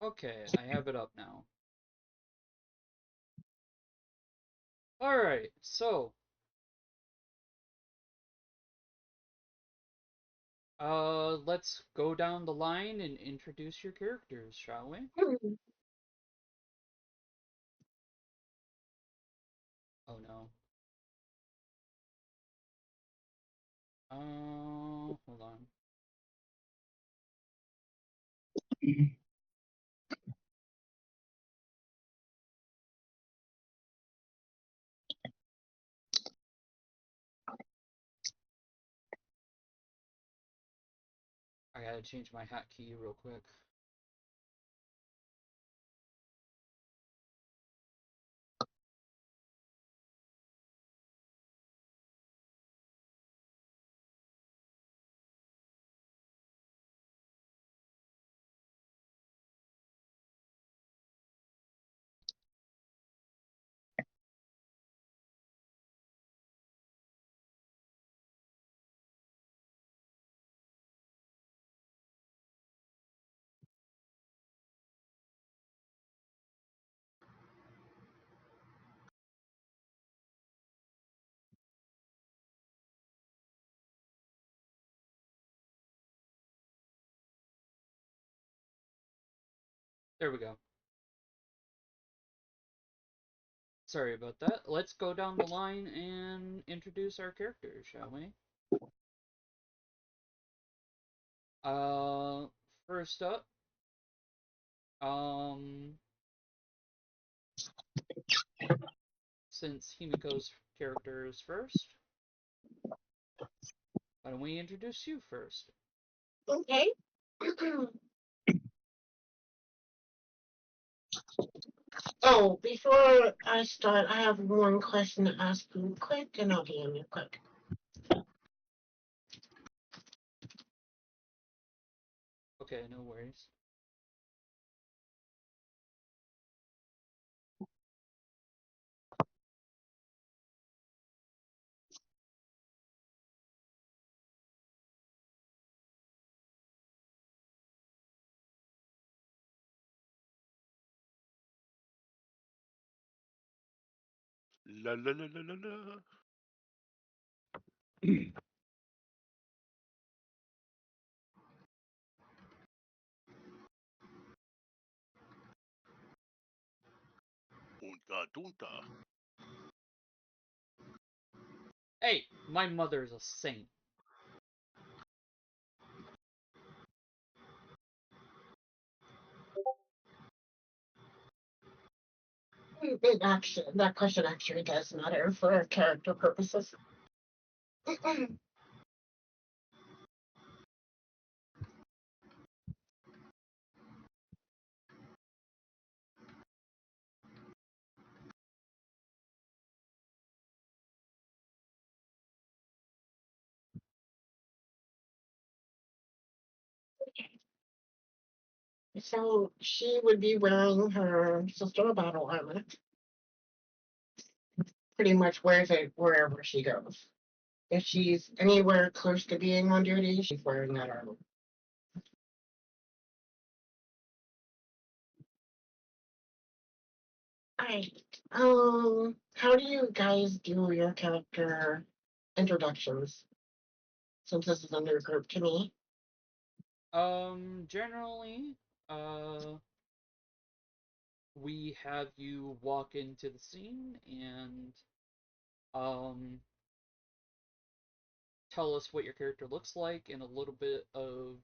Okay, I have it up now. Alright, so, let's go down the line and introduce your characters, shall we? Oh no. Hold on. I gotta change my hotkey real quick. There we go. Sorry about that. Let's go down the line and introduce our characters, shall we? Uh, First up, um, since Himiko's character is first, why don't we introduce you first? Okay. Oh, before I start, I have one question to ask you quick, and I'll DM you quick. Okay, no worries. La la la la la la. Unta tunta. Hey, my mother's a saint. That question actually does matter for character purposes. So she would be wearing her sister battle armor. Pretty much wears it wherever she goes. If she's anywhere close to being on duty, she's wearing that armor. Alright. How do you guys do your character introductions? Since this is a new group to me. Generally, uh, we have you walk into the scene and, um, tell us what your character looks like and a little bit of,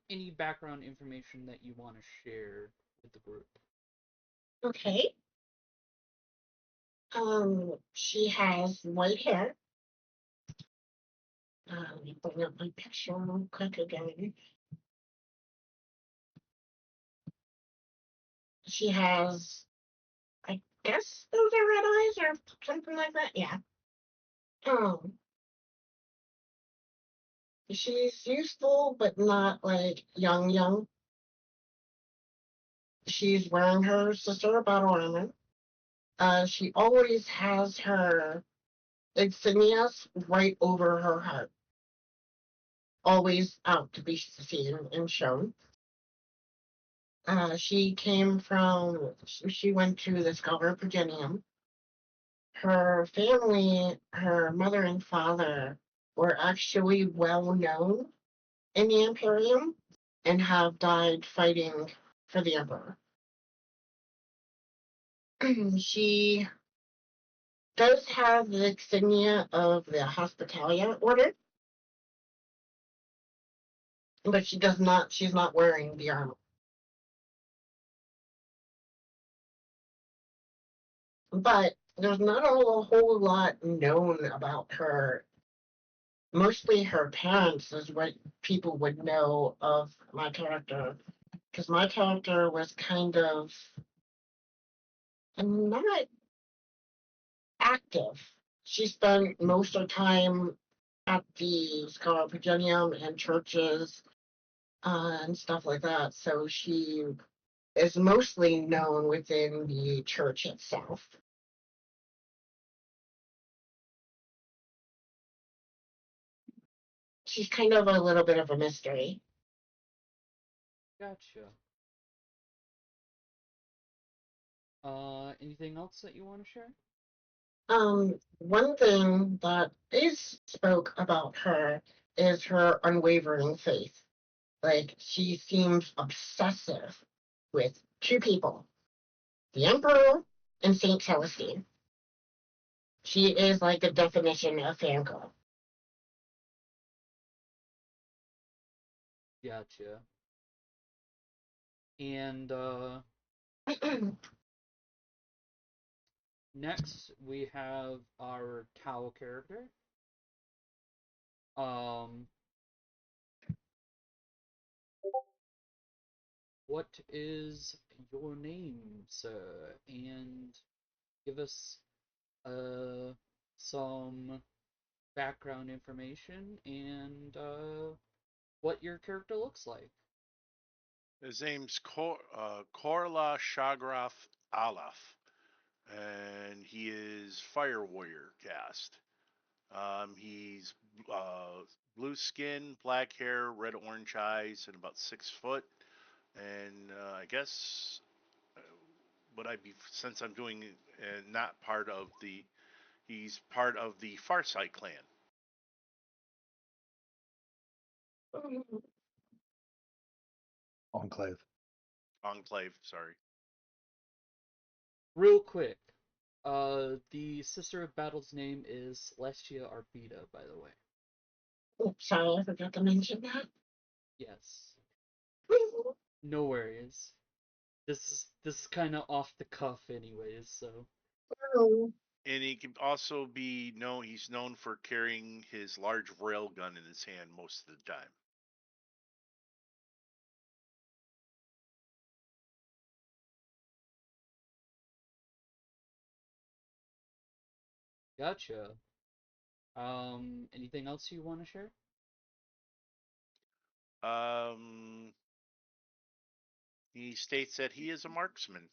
any background information that you want to share with the group. Okay. She has white hair. Let me bring up my picture real quick again. She has, I guess those are red eyes or something like that. Yeah. Um, she's useful, but not like young. She's wearing her sister battle armor. She always has her insignias right over her heart, always out to be seen and shown. She went to the Scholar Progenium. Her family, her mother and father, were actually well known in the Imperium and have died fighting for the Emperor. She does have the insignia of the Hospitalia Order, but she's not wearing the armor. But there's not a whole lot known about her. Mostly her parents is what people would know of my character, because my character was kind of not active. She spent most of her time at the Scholar Progenium and churches and stuff like that, so she is mostly known within the church itself. She's kind of a little bit of a mystery. Gotcha. Anything else that you want to share? One thing that is spoke about her is her unwavering faith. Like, she seems obsessive with two people, the Emperor and Saint Celestine. She is like the definition of fangirl. Gotcha. And next we have our Tao character. What is your name, sir? And give us some background information and what your character looks like. His name's Korla Shagraf Alaf, and he is Fire Warrior caste. He's blue skin, black hair, red orange eyes, and about 6 foot. And I guess would I be, since I'm doing not part of the, he's part of the Farsight clan. Enclave. Enclave, sorry. Real quick, the Sister of Battle's name is Celestia Arbita, by the way. Oh, sorry, I forgot to mention that. Yes. No worries. This is kind of off the cuff, anyways. So. Oh. And he can also be known, he's known for carrying his large rail gun in his hand most of the time. Gotcha. Anything else you want to share? He states that he is a marksman.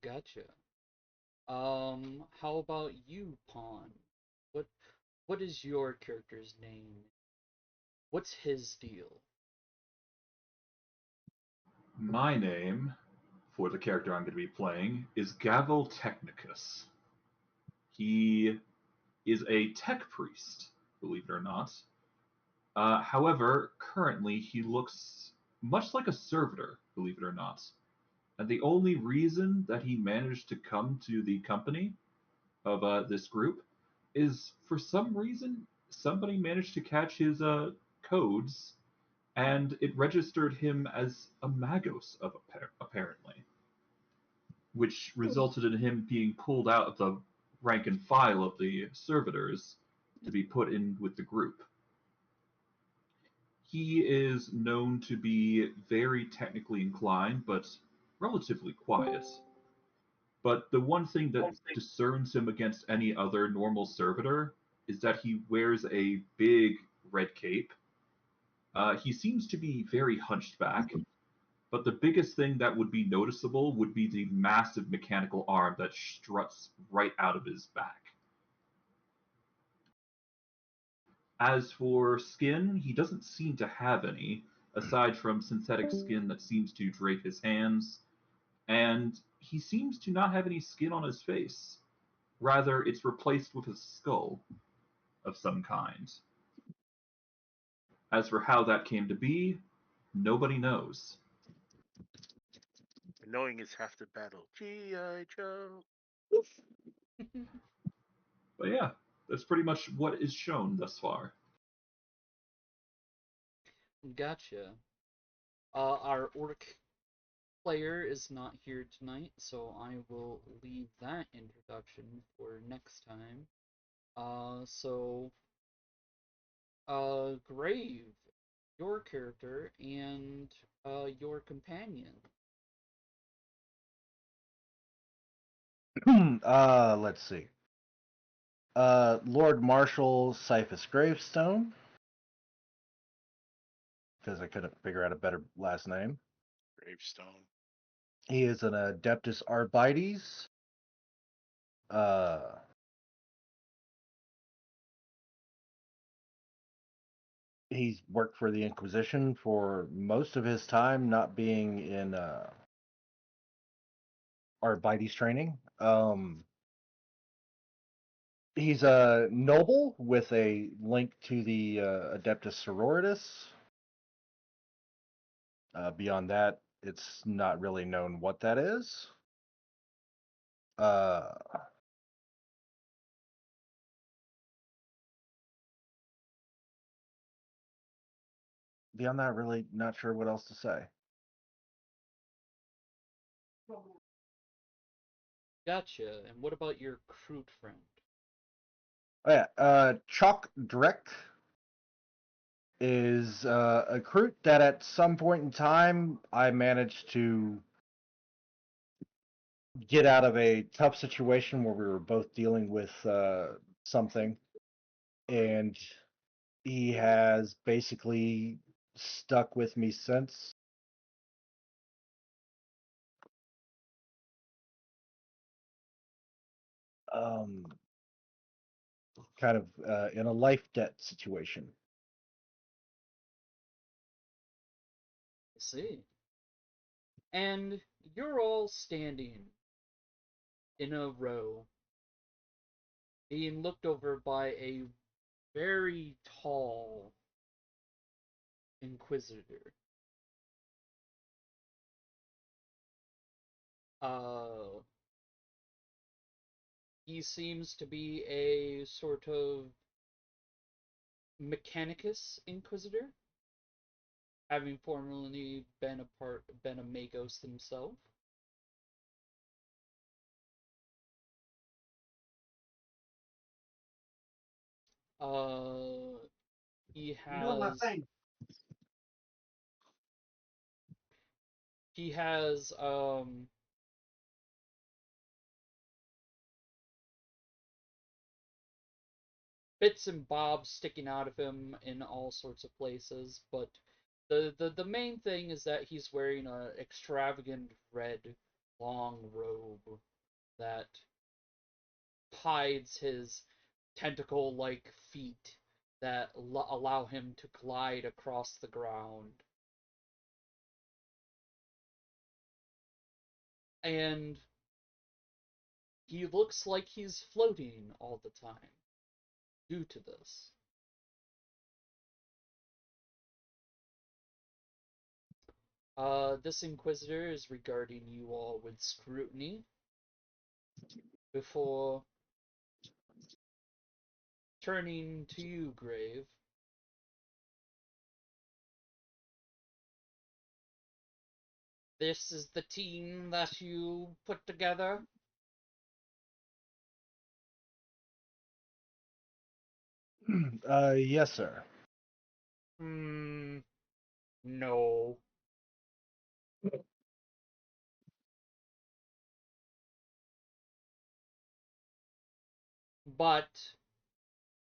Gotcha. How about you, Pawn? What what is your character's name? What's his deal? My name, for the character I'm going to be playing, is Gavel Technicus. He is a tech priest, believe it or not. However, currently he looks much like a servitor, believe it or not. And the only reason that he managed to come to the company of this group is for some reason somebody managed to catch his codes and it registered him as a Magos of apparently, which resulted in him being pulled out of the rank and file of the servitors to be put in with the group. He is known to be very technically inclined, but relatively quiet. But the one thing that discerns him against any other normal servitor is that he wears a big red cape. He seems to be very hunched back, but the biggest thing that would be noticeable would be the massive mechanical arm that struts right out of his back. As for skin, he doesn't seem to have any, aside from synthetic skin that seems to drape his hands, and he seems to not have any skin on his face. Rather, it's replaced with a skull of some kind. As for how that came to be, nobody knows. Knowing is half the battle. G.I. Joe. But yeah, that's pretty much what is shown thus far. Gotcha. Our orc player is not here tonight, so I will leave that introduction for next time. Grave, your character and your companion. Let's see. Lord Marshal Cyphus Gravestone, because I couldn't figure out a better last name. Gravestone. He is an Adeptus Arbites. He's worked for the Inquisition for most of his time, not being in Arbites training. He's a noble with a link to the Adeptus Sororitas. Beyond that, it's not really known what that is. Beyond that, really not sure what else to say. Gotcha. And what about your crude friend? Oh yeah, Chalk Drek is a recruit that at some point in time I managed to get out of a tough situation where we were both dealing with something, and he has basically stuck with me since. Kind of in a life debt situation. I see. And you're all standing in a row, being looked over by a very tall inquisitor. Uh, he seems to be a sort of mechanicus inquisitor, having formerly been a magos himself. Uh, he I'm doing my has thing. he has bits and bobs sticking out of him in all sorts of places, but the main thing is that he's wearing an extravagant red long robe that hides his tentacle like feet that allow him to glide across the ground. And he looks like he's floating all the time due to this. This Inquisitor is regarding you all with scrutiny before turning to you, Grave. This is the team that you put together? Yes, sir. No. But,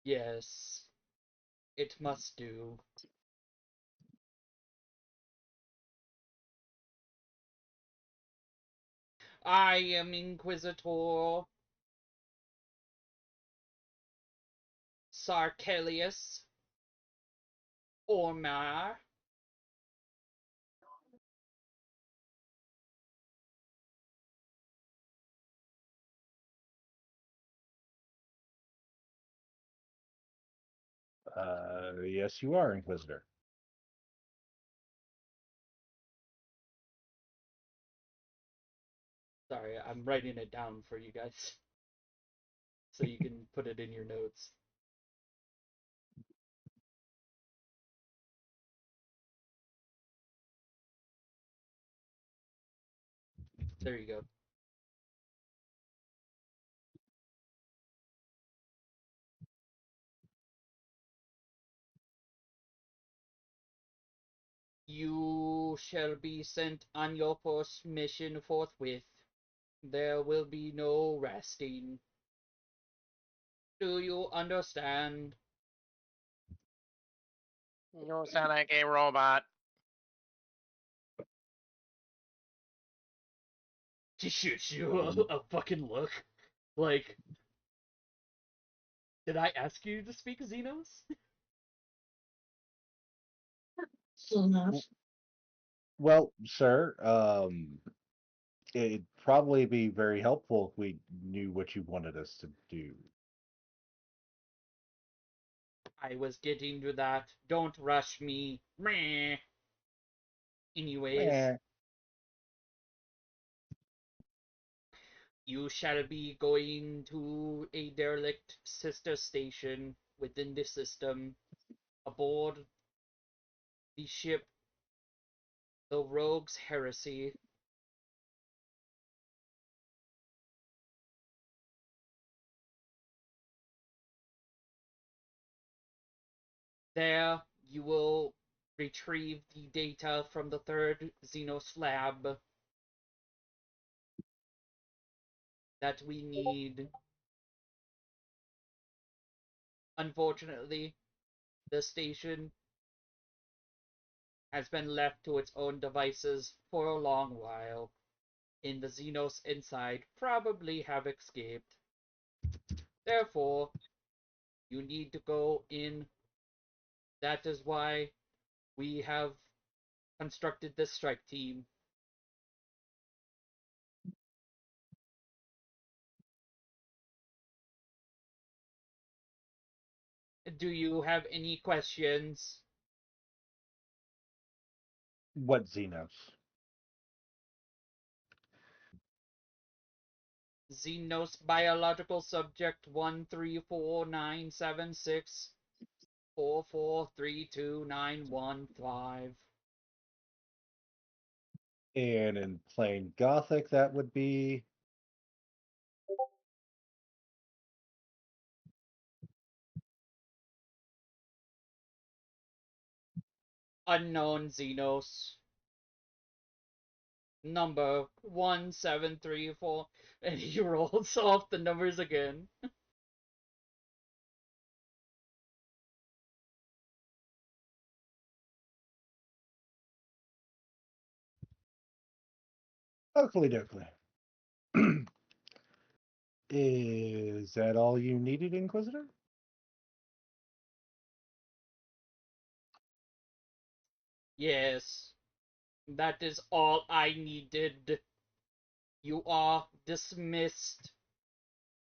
yes, it must do. I am Inquisitor Sarkelius. Ormar. Yes, you are, Inquisitor. Sorry, I'm writing it down for you guys. So you can put it in your notes. There you go. You shall be sent on your first mission forthwith. There will be no resting. Do you understand? You sound like a robot. She shoots you a fucking look. Like, did I ask you to speak Xenos? Xenos. Well, sir, it'd probably be very helpful if we knew what you wanted us to do. I was getting to that. Don't rush me. Meh. Anyways, Eh, you shall be going to a derelict sister station within the system aboard the ship, the Rogue's Heresy. There, you will retrieve the data from the third Xenos lab that we need. Unfortunately, the station has been left to its own devices for a long while, and the Xenos inside probably have escaped. Therefore, you need to go in. That is why we have constructed this strike team. Do you have any questions? what Xenos? Xenos biological subject 1349764432915. And in plain Gothic, that would be Unknown Xenos. Number 1734. And he rolls off the numbers again. Oakley Doakley. Is that all you needed, Inquisitor? Yes, that is all I needed. You are dismissed.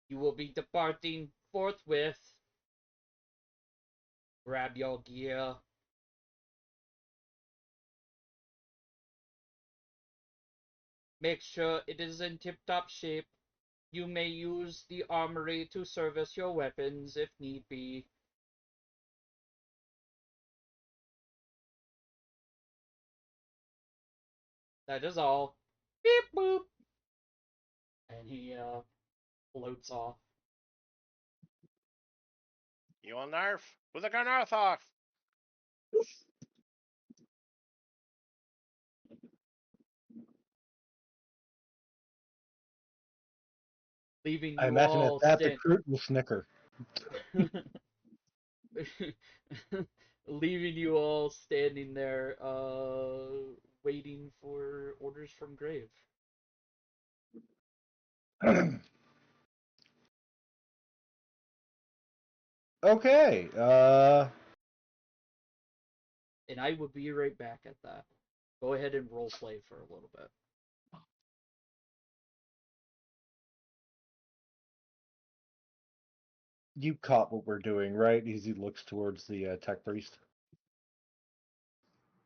You will be departing forthwith. Grab your gear. Make sure it is in tip-top shape. You may use the armory to service your weapons if need be. That is all. Beep boop. And he floats off, You on Narf? Who the gun earth off? leaving I you imagine at all that the crew will snicker. leaving you all standing there, waiting for orders from Grave. Okay. and I will be right back at that. Go ahead and role play for a little bit. You caught what we're doing, right? As he looks towards the tech priest.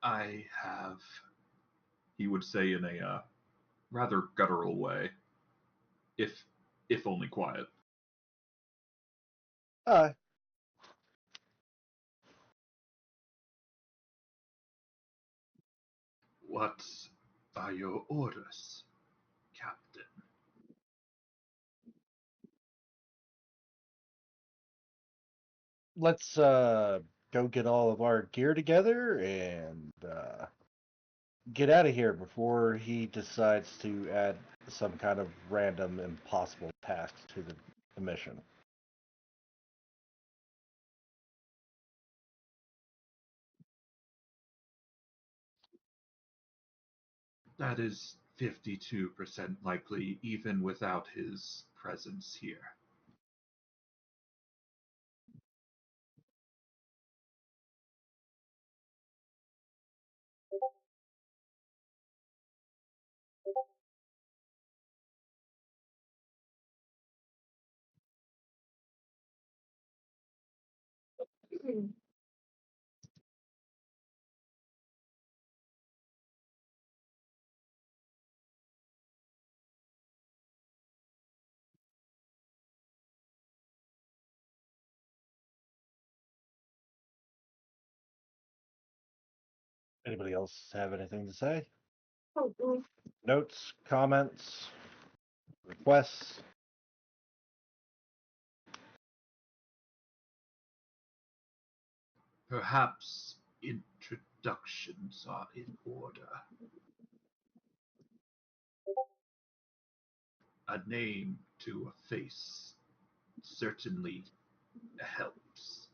I have, he would say in a rather guttural way, if only quiet. What are your orders, Captain? Let's go get all of our gear together and get out of here before he decides to add some kind of random impossible task to the mission. That is 52% likely, even without his presence here. Anybody else have anything to say? Mhm. Notes, comments, requests? Perhaps introductions are in order. A name to a face certainly helps.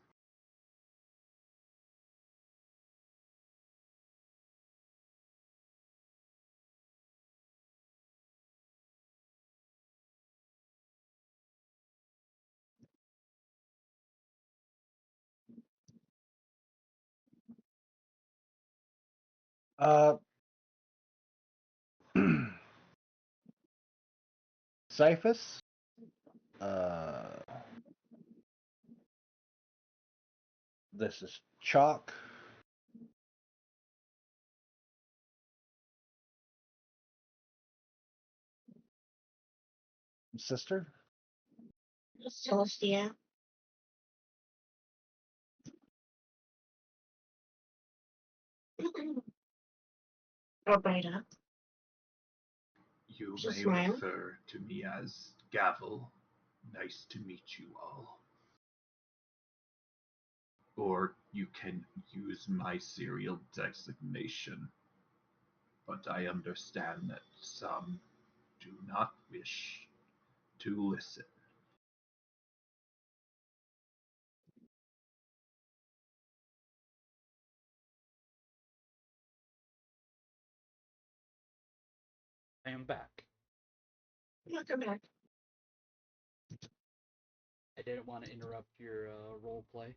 Uh, Cyphus? This is Chalk. Sister? Celestia. Roberta. You She'll may smile. refer to me as Gavel. Nice to meet you all. Or you can use my serial designation, but I understand that some do not wish to listen. I am back. Welcome back. I didn't want to interrupt your role play.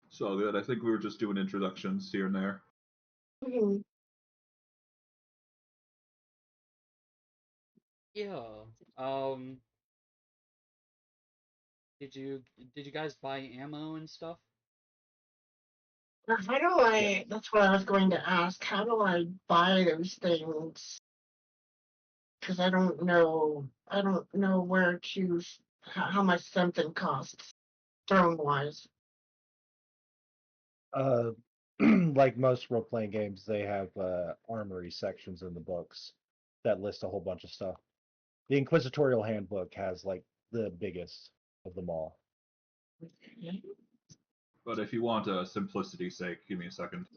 So good. I think we were just doing introductions here and there. Mhm. Yeah. Um. Did you guys buy ammo and stuff? How do I? That's what I was going to ask. How do I buy those things? Because I don't know. I don't know where to. How much something costs, drone wise. Like most role playing games, they have armory sections in the books that list a whole bunch of stuff. The Inquisitorial Handbook has like the biggest of them all. But if you want simplicity's sake, give me a second.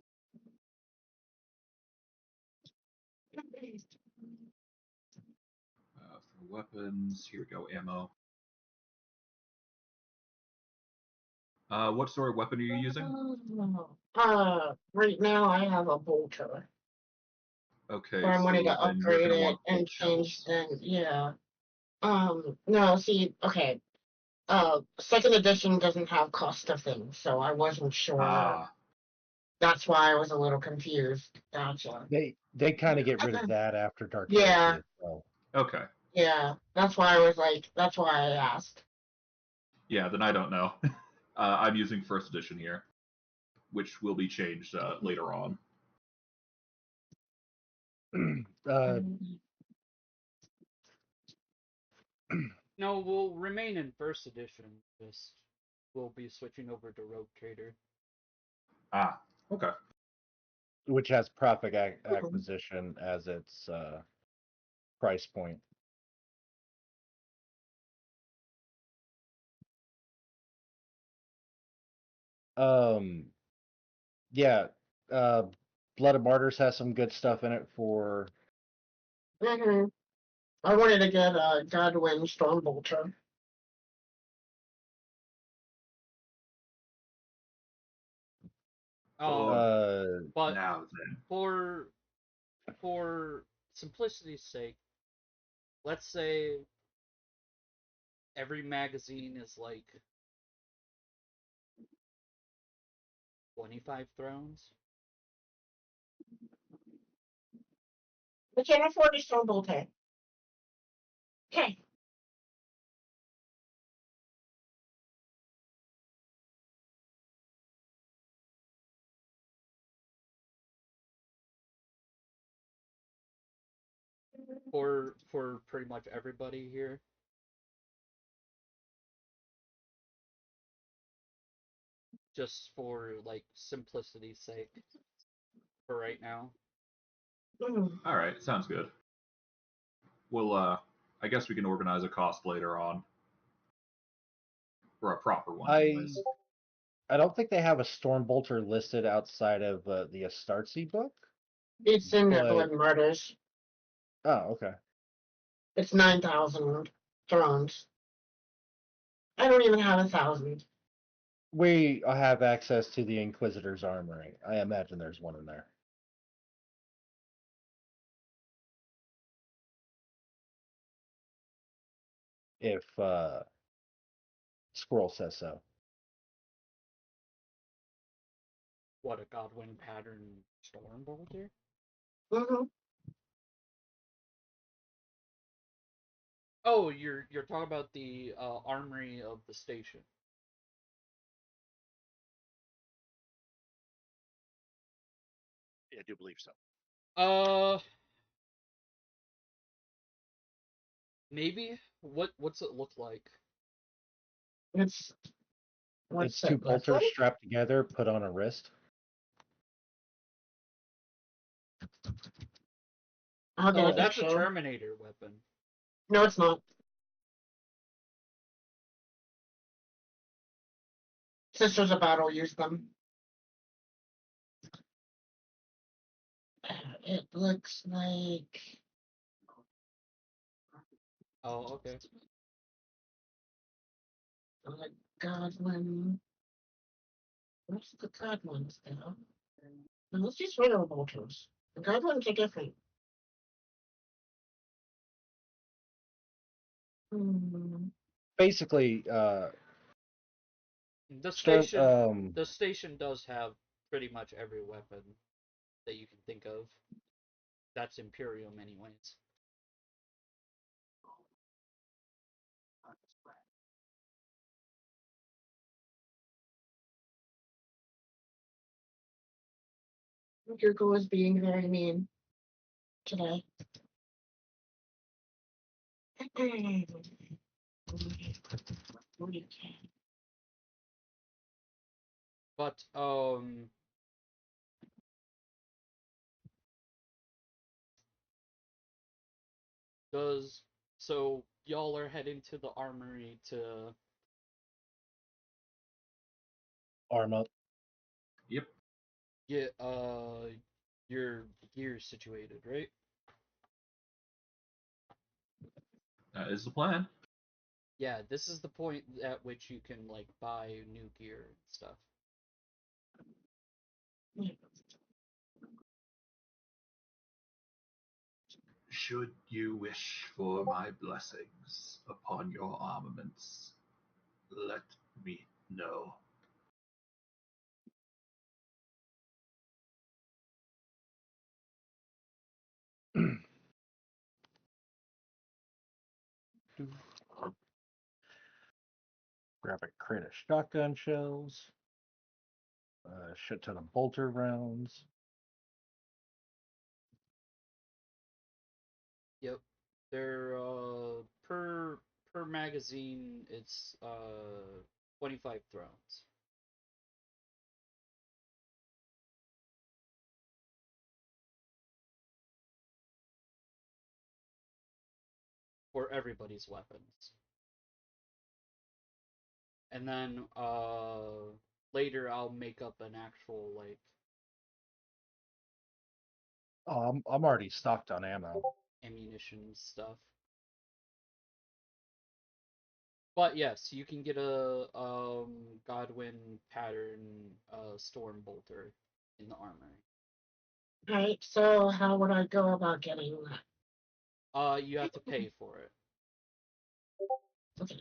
For weapons, here we go, ammo. What sort of weapon are you using? Right now I have a bolter, Okay, but I wanted so to then you're upgrade going to it want and bolt change. shells. And yeah, No, see, okay. Second edition doesn't have cost of things, so I wasn't sure. Ah, That's why I was a little confused. Gotcha. They kind of get rid of that after Dark Yeah. Heresy. So. okay. Yeah, that's why I was like, that's why I asked. Yeah, then I don't know. I'm using first edition here, which will be changed later on. No, we'll remain in first edition. Just we'll be switching over to Rogue Trader. Ah, okay. Which has profit acquisition as its price point. Yeah, Blood of Martyrs has some good stuff in it for. Mm-hmm. I wanted to get Godwin Stormbolter. But Now then. for simplicity's sake, let's say every magazine is like 25 thrones. We can't afford a Stormbolter. Okay. For pretty much everybody here. Just for like simplicity's sake for right now. All right, sounds good. Well, I guess we can organize a cost later on, or a proper one, anyways. I don't think they have a Stormbolter listed outside of the Astartzi book. It's in the But- Blood Martyrs. Oh, okay. It's 9,000 thrones. I don't even have 1,000. We have access to the Inquisitor's armory. I imagine there's one in there. If Squirrel says so. What, a Godwin pattern Stormbolter? Mm-hmm. Oh, you're talking about the armory of the station. Yeah, I do believe so. Maybe. What's it look like? It's It's two bolters strapped together, put on a wrist. Oh, that's a Terminator weapon. No, it's not. Sisters of Battle use them. It looks like. Oh, okay. Godwin. What's the Godwins now? And let's use regular bolters. The Godwins are different. Basically, the station does have pretty much every weapon that you can think of. That's Imperium, anyways. Google is being very mean today. But so y'all are heading to the armory to arm up. Yep. get your gear situated, right? That is the plan. Yeah, this is the point at which you can like buy new gear and stuff. Should you wish for my blessings upon your armaments, let me know. Grab a crate of shotgun shells, a shit ton of bolter rounds. Yep. They're per magazine it's 25 thrones. For everybody's weapons. And then later I'll make up an actual like Oh, I'm already stocked on ammo. ammunition stuff. But yes, you can get a Godwin pattern storm bolter in the armory. Right. So how would I go about getting that? You have to pay for it. Okay.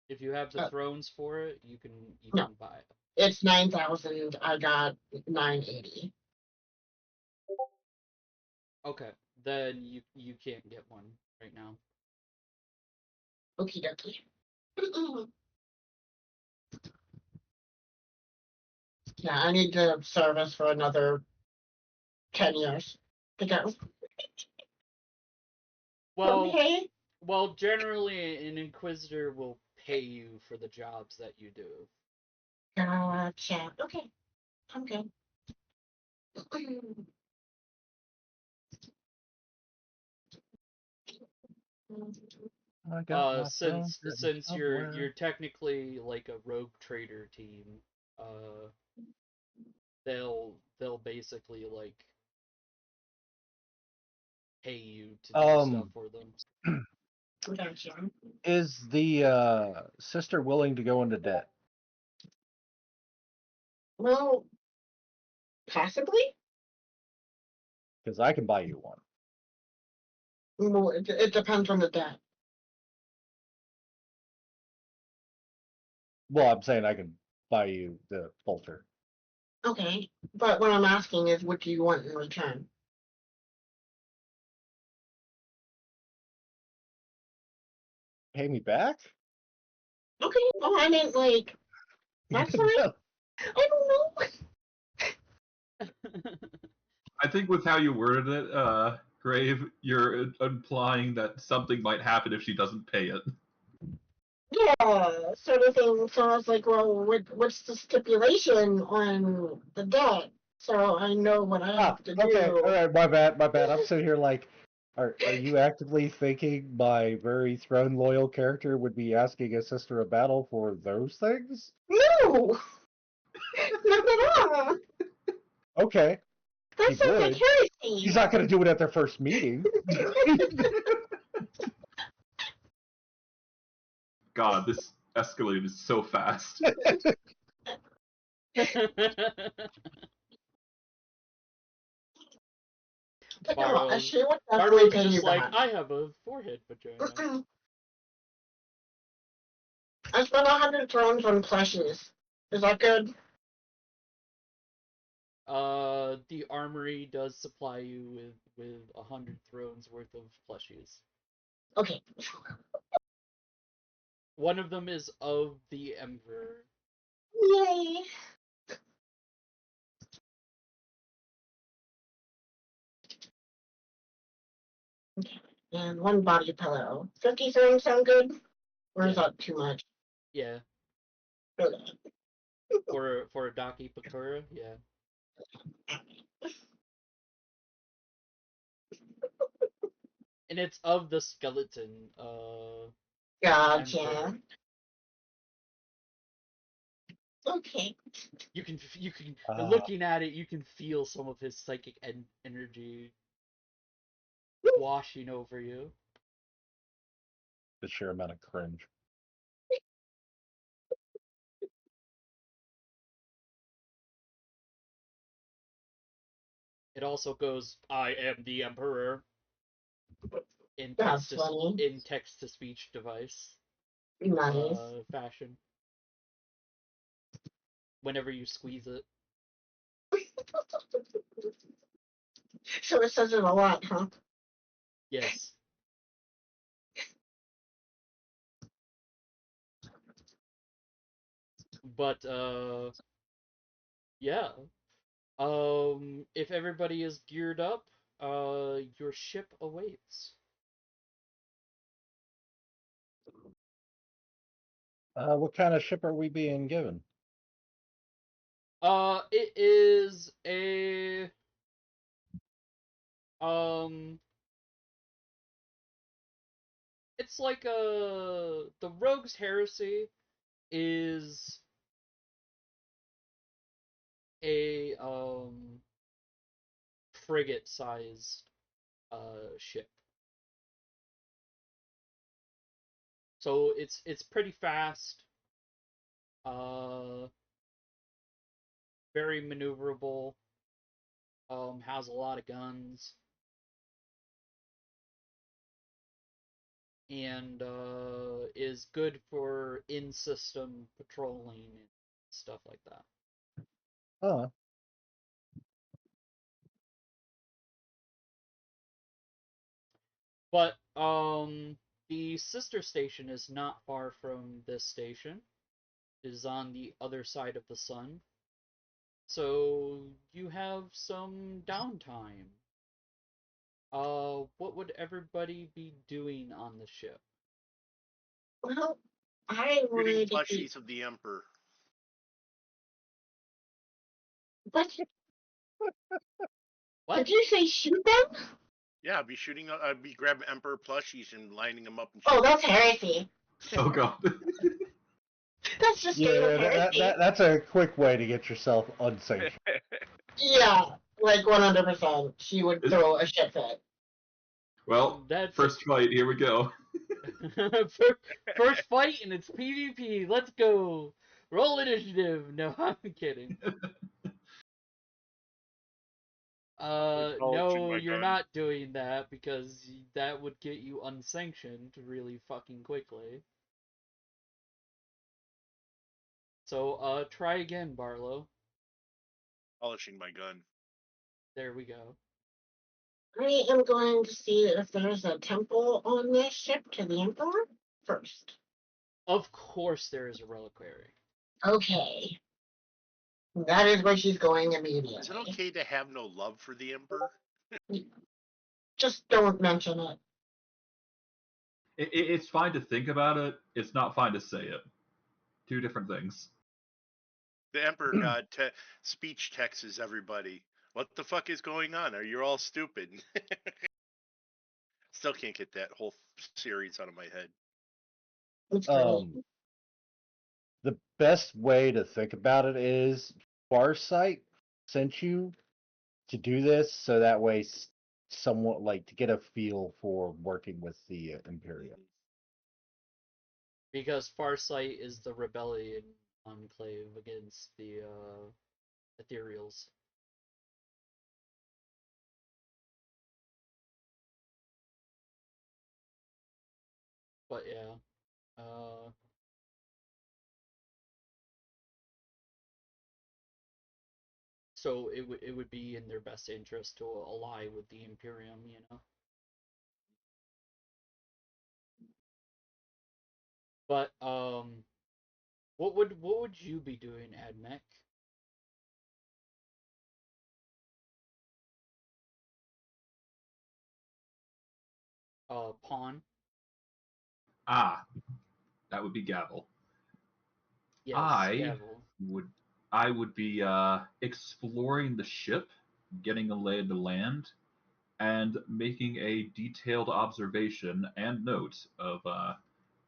If you have the thrones for it, you No. can buy it. It's 9,000. I got 980. Okay, then you can't get one right now. Okie dokie. Yeah, I need to service for another 10 years to go. Well, Okay. well, generally an inquisitor will pay you for the jobs that you do. Gotcha. Okay. I'm good. I got my phone Since you're somewhere. technically like a rogue trader team, uh, they'll basically like pay you to do stuff for them. Gotcha. Is the sister willing to go into debt? Well, possibly. Because I can buy you one. Well, it depends on the debt. Well, I'm saying I can buy you the bolter. Okay. But what I'm asking is, what do you want in return? Pay me back? Okay. Oh, I meant like, that's fine. No. I don't know. I think with how you worded it, Grave, you're implying that something might happen if she doesn't pay it. Yeah, sort of thing. So I was like, well, what's the stipulation on the debt? So I know what I have to Okay, do. all right, my bad. I'm sitting here like, are you actively thinking my very throne loyal character would be asking a sister of battle for those things? No, not at all. Okay, That he sounds like would. heresy. He's not going to do it at their first meeting. God, this escalated so fast. But no, Barlow's she would definitely Barlow's pay you just like, back. I have a forehead vagina. I spent 100 thrones on plushies. Is that good? The armory does supply you with 100 thrones worth of plushies. Okay. One of them is of the Emperor. Yay. Okay. And one body pillow. 50 thrones sound good? Or is Yeah. that too much? Yeah. Okay. For a Daki Pakura, yeah. And it's of the skeleton, Gotcha. Emperor. Okay. You can looking at it, you can feel some of his psychic energy washing over you. The sheer amount of cringe. It also goes, I am the Emperor. That's funny. in text to speech device Nice. fashion. Whenever you squeeze it. So it says it a lot, huh? Yes. But yeah. If everybody is geared up, your ship awaits. What kind of ship are we being given? It is a it's like the Rogue's Heresy is a frigate sized ship. So it's pretty fast, uh very maneuverable, has a lot of guns, and is good for in-system patrolling and stuff like that. Oh, But the sister station is not far from this station. It is on the other side of the sun. So you have some downtime. What would everybody be doing on the ship? Well, I Shooting would be. plushies of the Emperor. What? What? Did you say shoot them? Yeah, I'd be shooting. I'd be grabbing Emperor plushies and lining them up and Oh, shooting. that's heresy. Oh god. That's just straight up yeah, heresy. that's a quick way to get yourself unsafe. Yeah, like 100%. She would throw a shit fit. Well, That's a first fight, here we go. first fight and it's PvP. Let's go. Roll initiative. No, I'm kidding. Polishing No, my you're gun. not doing that because that would get you unsanctioned really fucking quickly. So, try again, Barlow. Polishing my gun. There we go. I am going to see if there's a temple on this ship to the Emperor first. Of course, there is a reliquary. Okay. That is where she's going Is it immediately. okay to have no love for the Emperor? Just don't mention it. It's fine to think about it. It's not fine to say it. Two different things. The Emperor God speech texts everybody. What the fuck is going on? Are you all stupid? Still can't get that whole series out of my head. It's great. The best way to think about it is Farsight sent you to do this, so that way, somewhat like to get a feel for working with the Imperium. Because Farsight is the rebellion enclave against the Ethereals. But yeah, so it would be in their best interest to ally with the Imperium, you know. But what would you be doing, Admech? Pawn. Ah, that would be Gavel. Yes, I Gavel. would be exploring the ship, getting a lay of the land, and making a detailed observation and note of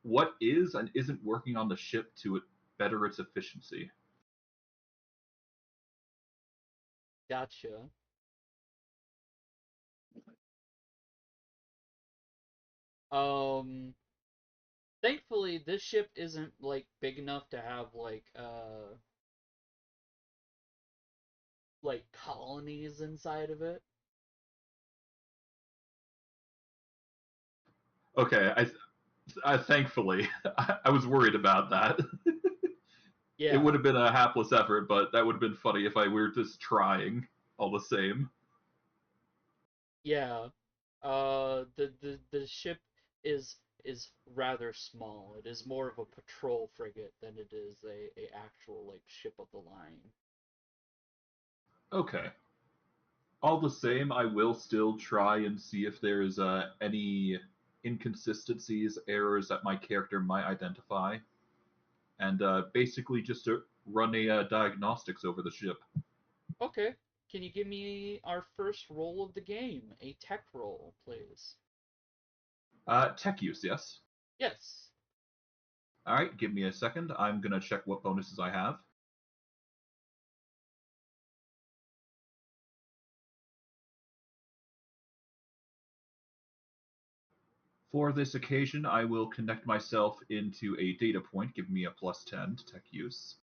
what is and isn't working on the ship to better its efficiency. Gotcha. Um, Thankfully, this ship isn't like big enough to have like colonies inside of it. Okay, I thankfully I was worried about that. It Yeah, would have been a hapless effort, but that would have been funny if I were just trying all the same. yeah. The ship is is rather small. It is more of a patrol frigate than it is a actual like ship of the line. Okay. All the same, I will still try and see if there's any inconsistencies, errors that my character might identify, and basically just to run a diagnostics over the ship. Okay. Can you give me our first roll of the game? A tech roll, please. Tech use, yes. Yes. All right, give me a second. I'm gonna check what bonuses I have. For this occasion, I will connect myself into a data point, giving me a +10 to tech use.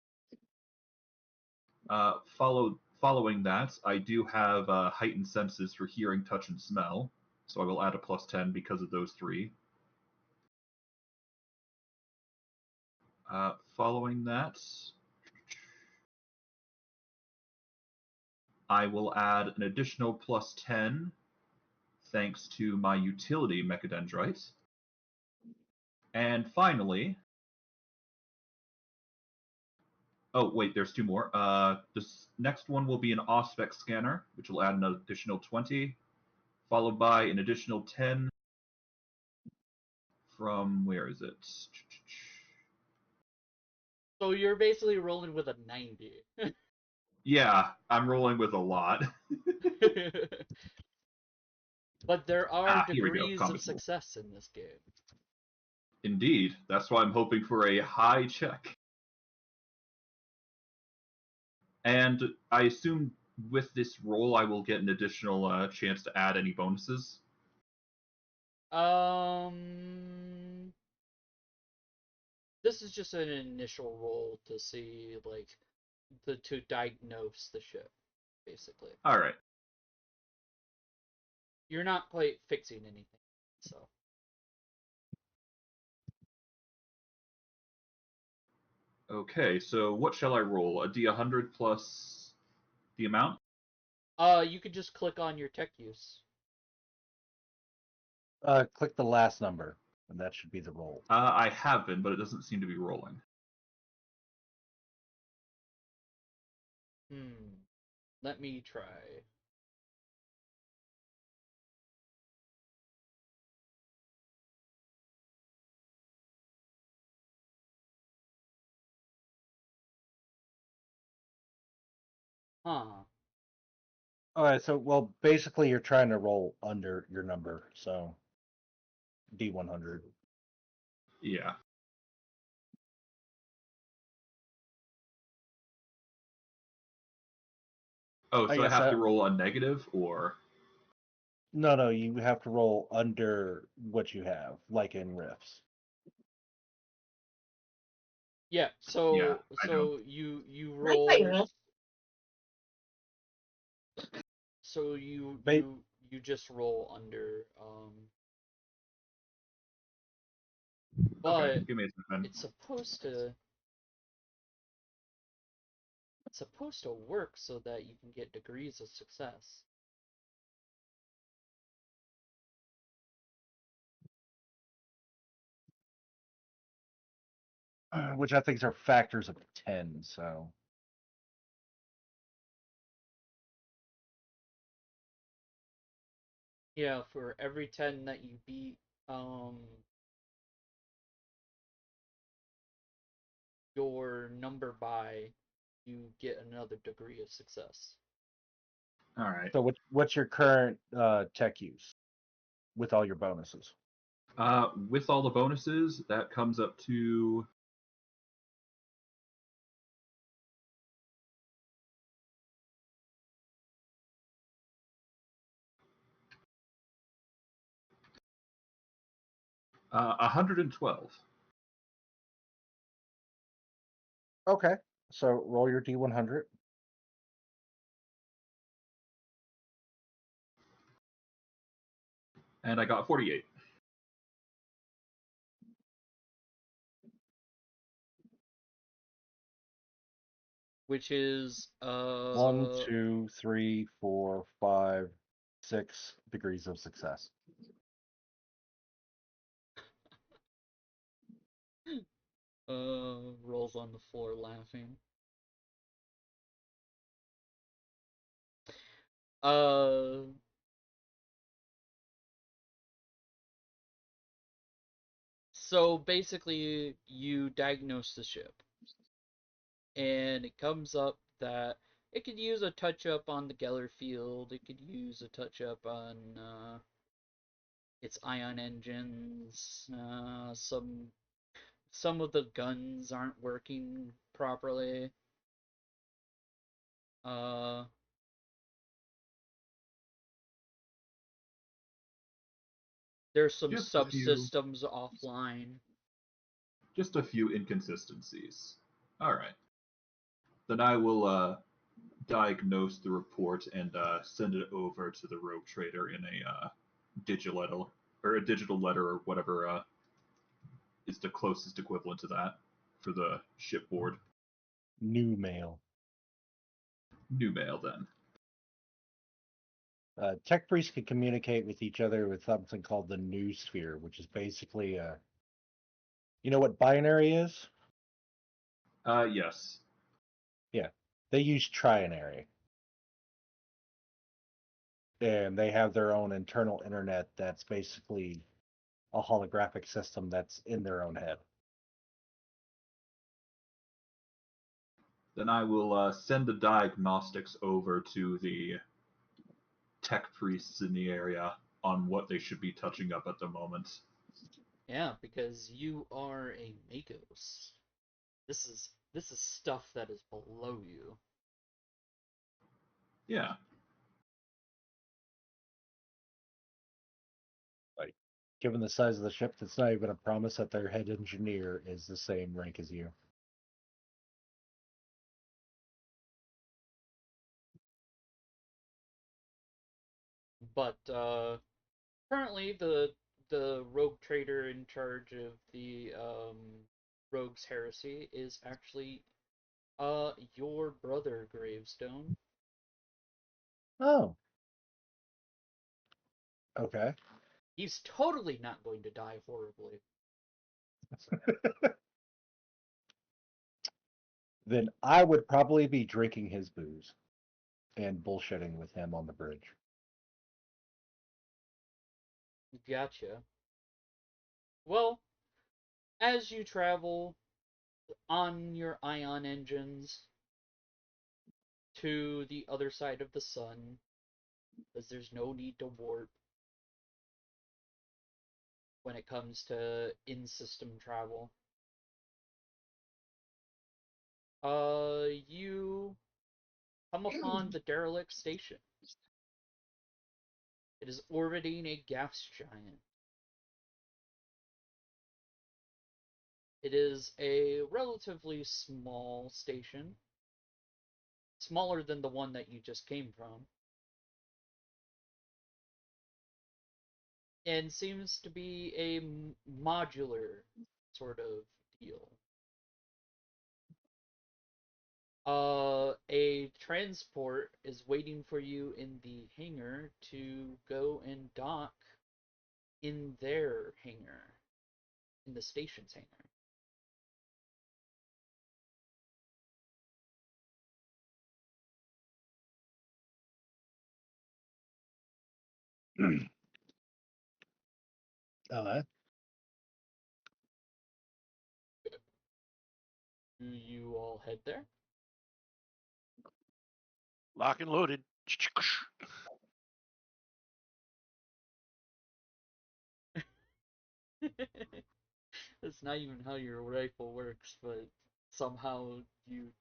Following that, I do have heightened senses for hearing, touch, and smell, so I will add a +10 because of those three. Following that, I will add an additional +10 thanks to my utility Mechadendrite. And finally, oh wait, there's two more. This next one will be an Auspex scanner, which will add an additional 20, followed by an additional 10 from, where is it? So you're basically rolling with a 90. Yeah, I'm rolling with a lot. But there are Here we go, degrees of combat tool. success in this game. Indeed, that's why I'm hoping for a high check. And I assume with this roll, I will get an additional chance to add any bonuses. This is just an initial roll to see, like, to diagnose the ship, basically. All right. You're not quite fixing anything, so. Okay, so what shall I roll? A D100 plus the amount? You could just click on your tech use. Click the last number, and that should be the roll. I have been, but it doesn't seem to be rolling. Let me try. Huh. All right, so well, basically you're trying to roll under your number, so D100. Yeah. Oh, I so I guess have to roll a negative, or? no, you have to roll under what you have, like in riffs. Yeah, Yeah, I don't. so you Like my roll, wrist. so Ba- you just roll under, Okay, but give me a second. it's supposed to work so that you can get degrees of success. which I think are factors of 10, so. Yeah, for every 10 that you beat, um, your number by, you get another degree of success. All right. So what's your current tech use with all your bonuses? With all the bonuses, that comes up to 112. Okay, so roll your D100. And I got 48. which is 1, 2, 3, 4, 5, 6 degrees of success. rolls on the floor laughing. So basically, you diagnose the ship, and it comes up that it could use a touch up on the Geller field. It could use a touch up on its ion engines. Some of the guns aren't working properly. Uh, there's some Just a few, subsystems offline. just a few inconsistencies. All right. Then I will diagnose the report and send it over to the rogue trader in a digital letter or a digital letter or whatever is the closest equivalent to that for the shipboard. New mail. New mail then. Tech priests can communicate with each other with something called the new sphere, which is basically a. You know what binary is? Yes. Yeah, they use trinary, and they have their own internal internet that's basically a holographic system that's in their own head. Then I will send the diagnostics over to the tech priests in the area on what they should be touching up at the moment. Yeah, because you are a Magos. This is stuff that is below you. Yeah. Like, given the size of the ship, it's not even a promise that their head engineer is the same rank as you. But currently, the rogue trader in charge of the rogue's heresy is actually your brother Gravestone. Oh. Okay. He's totally not going to die horribly. Then I would probably be drinking his booze and bullshitting with him on the bridge. Gotcha. Well, as you travel on your ion engines to the other side of the sun, because there's no need to warp when it comes to in-system travel. You come upon the derelict station. It is orbiting a gas giant. It is a relatively small station, smaller than the one that you just came from, and seems to be a modular sort of deal. A transport is waiting for you in the hangar to go and dock in their hangar, in the station's hangar. Oh, Do you all head there? Lock and loaded. That's not even how your rifle works, but somehow you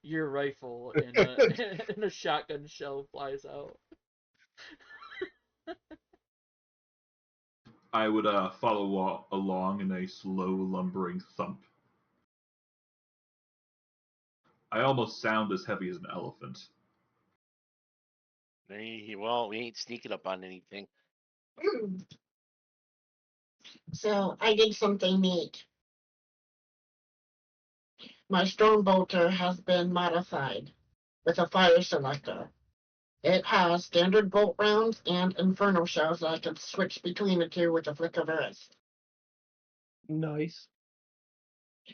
your rifle and a and a shotgun shell flies out. I would follow along in a slow, lumbering thump. I almost sound as heavy as an elephant. Well, we ain't sneaking up on anything. So I did something neat. My storm bolter has been modified with a fire selector. It has standard bolt rounds and inferno shells that I can switch between the two with a flick of a wrist. Nice.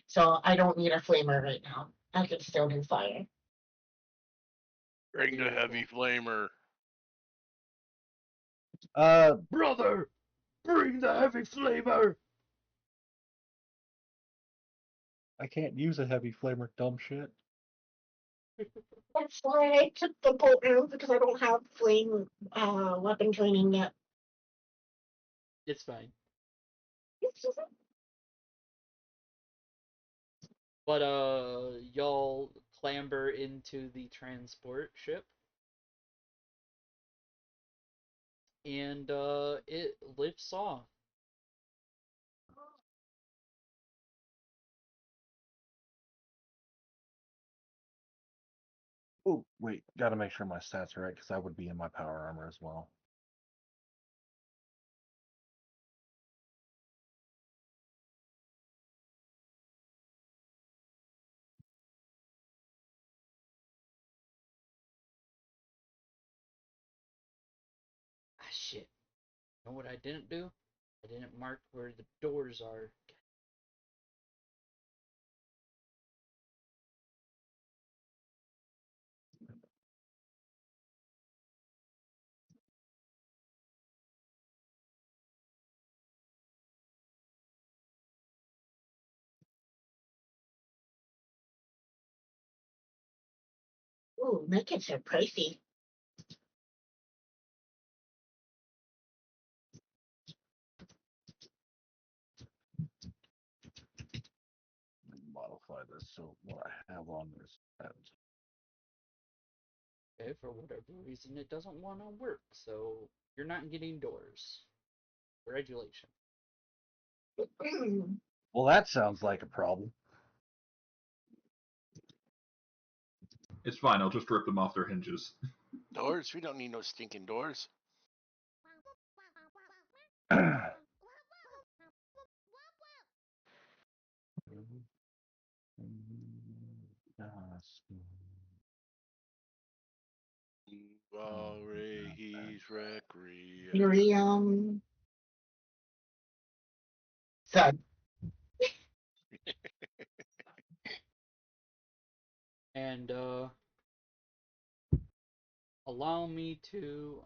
So I don't need a flamer right now. I can still do fire. Bring the heavy flamer. Brother, bring the heavy flamer. I can't use a heavy flamer, dumb shit. That's why I took the bolt rounds because I don't have flame weapon training yet. It's fine. But y'all clamber into the transport ship, and it lifts off. Oh, wait, gotta make sure my stats are right because that would be in my power armor as well. Ah, shit. You know what I didn't do? I didn't mark where the doors are. Ooh, medkits are pricey. Modify this so what I have on this. Okay, for whatever reason, it doesn't want to work, so you're not getting doors. Regulation. Well, that sounds like a problem. It's fine. I'll just rip them off their hinges. Doors? We don't need no stinking doors. He's recreation. Miriam. Thud. And allow me to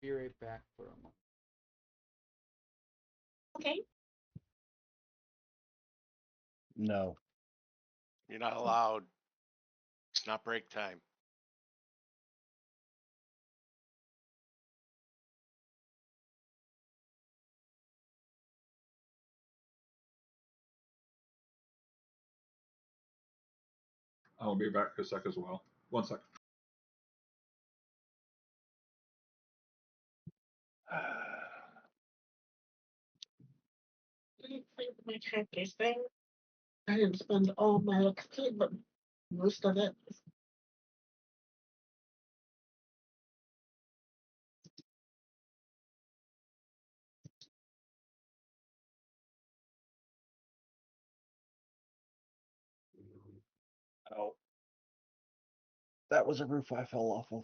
be right back for a moment. Okay. No. You're not allowed. It's not break time. I'll be back in a sec as well. 1 sec. I didn't think my character's there. I didn't spend all my XP, but most of it. Oh. That was a roof I fell off of.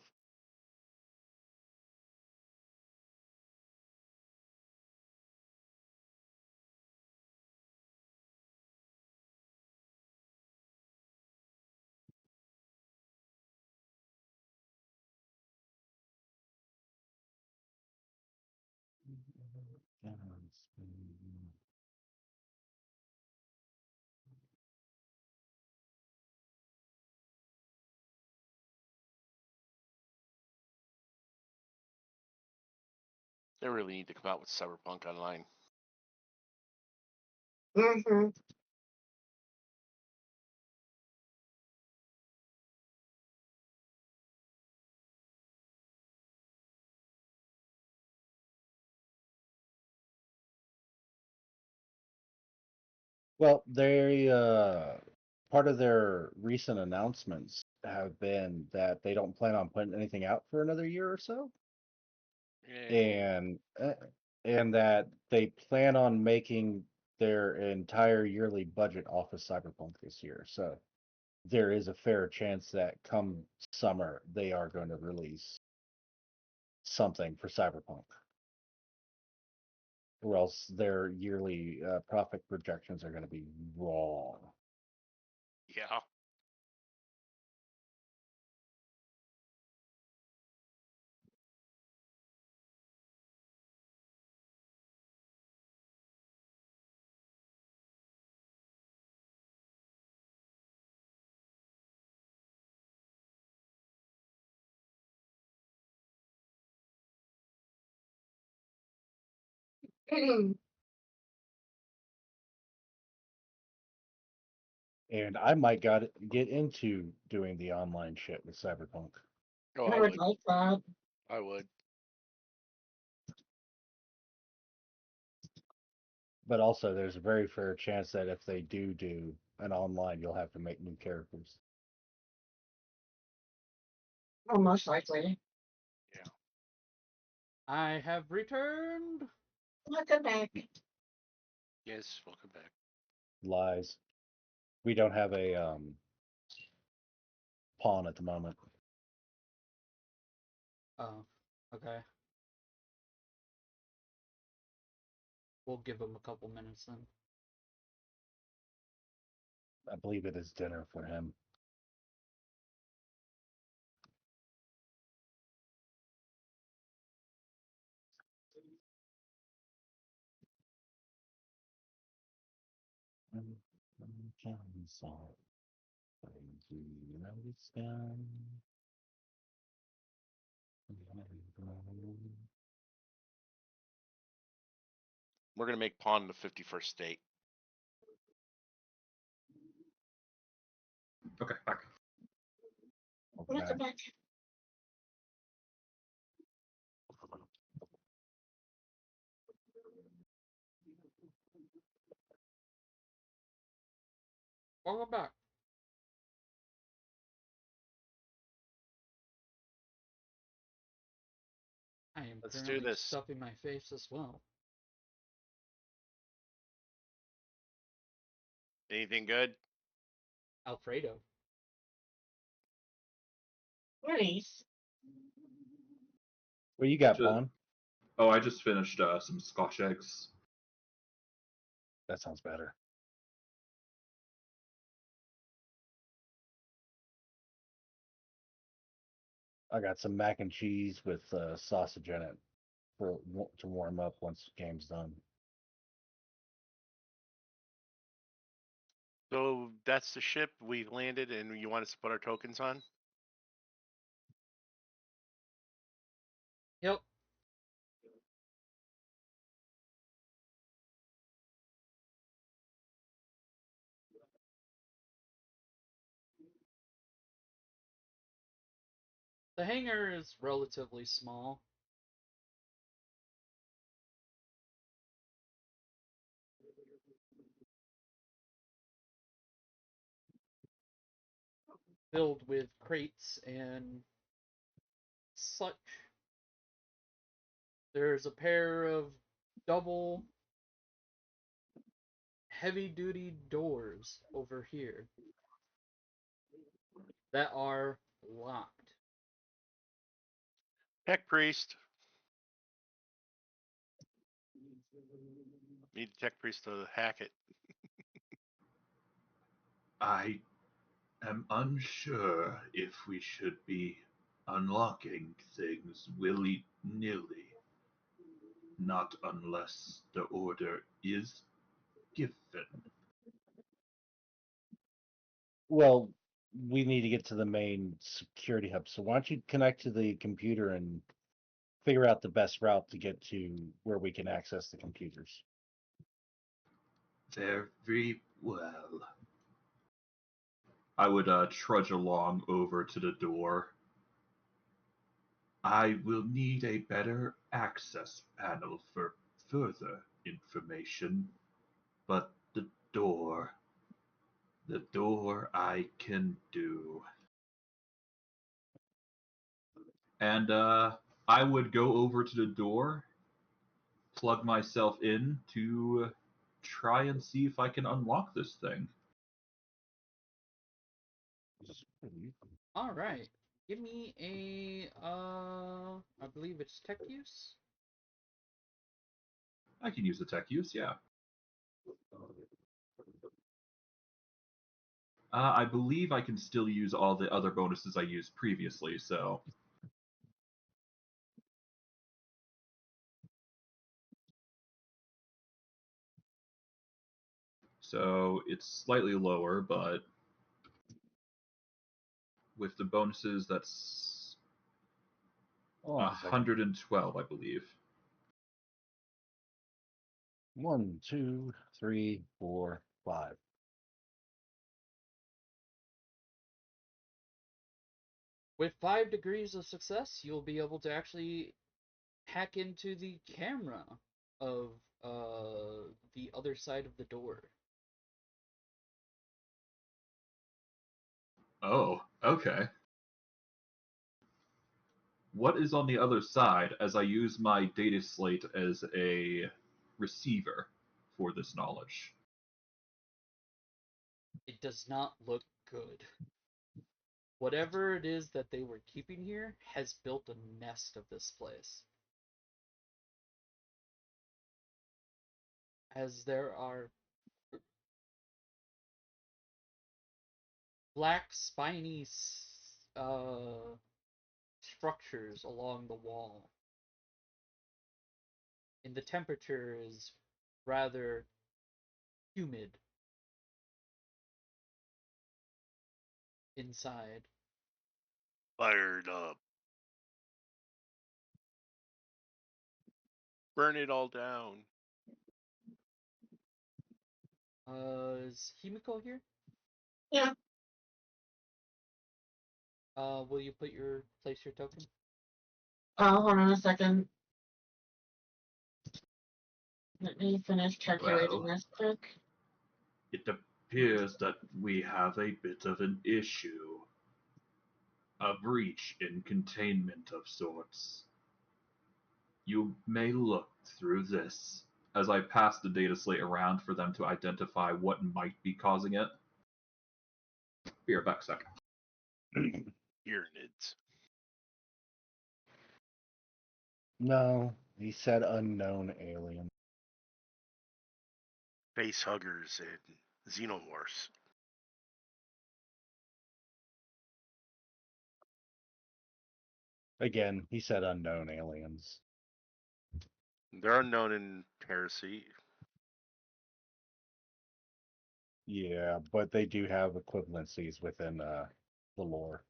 They really need to come out with Cyberpunk Online. Mm-hmm. Well, they part of their recent announcements have been that they don't plan on putting anything out for another year or so, Yeah. and that they plan on making their entire yearly budget off of Cyberpunk this year. So there is a fair chance that come summer they are going to release something for Cyberpunk, or else their yearly profit projections are going to be wrong. Yeah. And I might get into doing the online shit with Cyberpunk. Oh, I I would would. like that. I would. But also, there's a very fair chance that if they do an online, you'll have to make new characters. Oh, most likely. Yeah. I have returned. Welcome back. Yes. Welcome back. Lies. We don't have a pawn at the moment. Oh, okay. We'll give him a couple minutes then. I believe it is dinner for him. We're gonna make Pawn the 51st state. Okay, back. Welcome back. Welcome back. I am Let's do currently this. stuffing my face as well. Anything good? Alfredo. Nice. What you got, Just, pawn? oh, I just finished some Scotch eggs. That sounds better. I got some mac and cheese with sausage in it to warm up once the game's done. So that's the ship we landed, and you want us to put our tokens on? Yep. The hangar is relatively small. Filled with crates and such. There's a pair of double heavy duty doors over here that are locked. Tech priest. Need the tech priest to hack it. I am unsure if we should be unlocking things willy-nilly. Not unless the order is given. Well, we need to get to the main security hub. So why don't you connect to the computer and figure out the best route to get to where we can access the computers? Very well. I would trudge along over to the door. I will need a better access panel for further information, but the door I can do. And I would go over to the door, plug myself in to try and see if I can unlock this thing. All right. Give me a I believe it's tech use. I can use the tech use, yeah. I believe I can still use all the other bonuses I used previously, so. So it's slightly lower, but with the bonuses, that's Hold on a second. 112, I believe. 1, 2, 3, 4, 5. With 5 degrees of success, you'll be able to actually hack into the camera of the other side of the door. Oh, okay. What is on the other side as I use my data slate as a receiver for this knowledge? It does not look good. Whatever it is that they were keeping here has built a nest of this place. As there are black spiny structures along the wall. And the temperature is rather humid inside. Fired up. Burn it all down. Is Himiko here? Yeah. Will you place your token? Hold on a second. Let me finish calculating Well, this quick. it appears that we have a bit of an issue. A breach in containment of sorts. You may look through this as I pass the data slate around for them to identify what might be causing it. Be right back a second. Urinids. No, he said unknown alien. Face huggers and xenomorphs. Again, he said unknown aliens. They're unknown in Heresy. Yeah, but they do have equivalencies within the lore.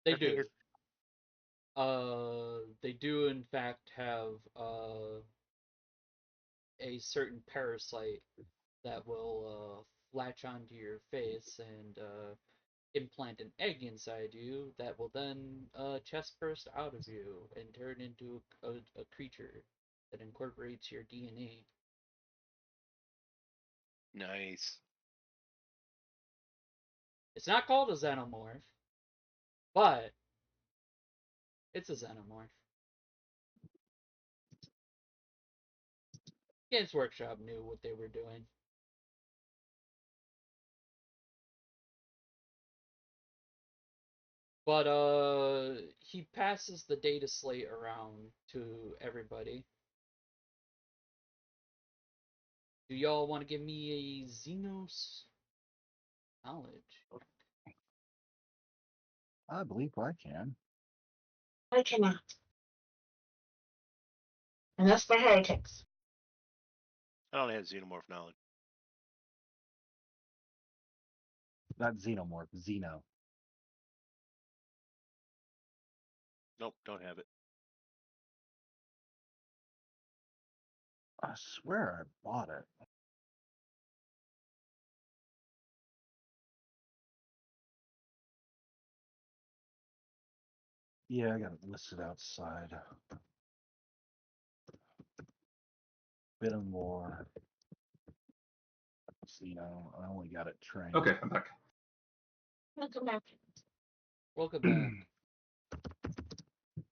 They I think do. They do in fact have a certain parasite that will latch onto your face and implant an egg inside you that will then chest burst out of you and turn into a creature that incorporates your DNA. Nice. It's not called a xenomorph, but it's a xenomorph. Games Workshop knew what they were doing. But he passes the data slate around to everybody. Do y'all want to give me a Xenos knowledge? I believe I can. I cannot. And that's for heretics. I don't have xenomorph knowledge. Not xenomorph, xeno. Nope, don't have it. I swear I bought it. Yeah, I got it listed outside. Bit of more. Xeno. I only got it trained. Okay, I'm back. Welcome back. Welcome back.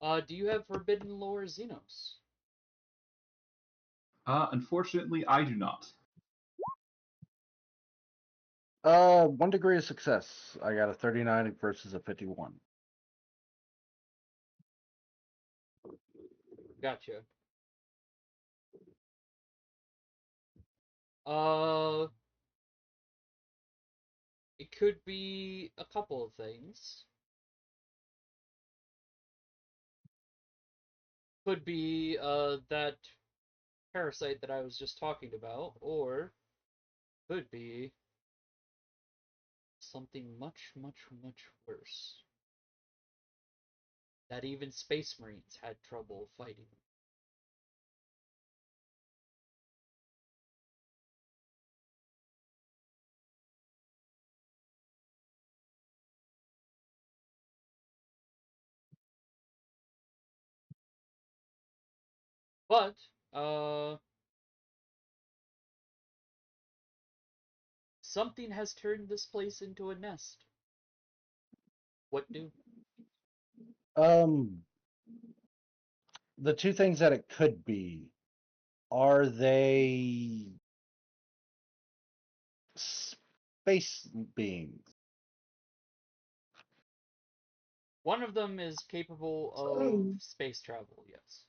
Do you have Forbidden Lore Xenos? Unfortunately, I do not. 1 degree of success. I got a 39 versus a 51. Gotcha. Uh, it could be a couple of things. Could be that parasite that I was just talking about, or could be something much, much, much worse. That even Space Marines had trouble fighting. But, something has turned this place into a nest. What do? Um, the two things that it could be, are they space beings? One of them is capable of Hmm. space travel, yes.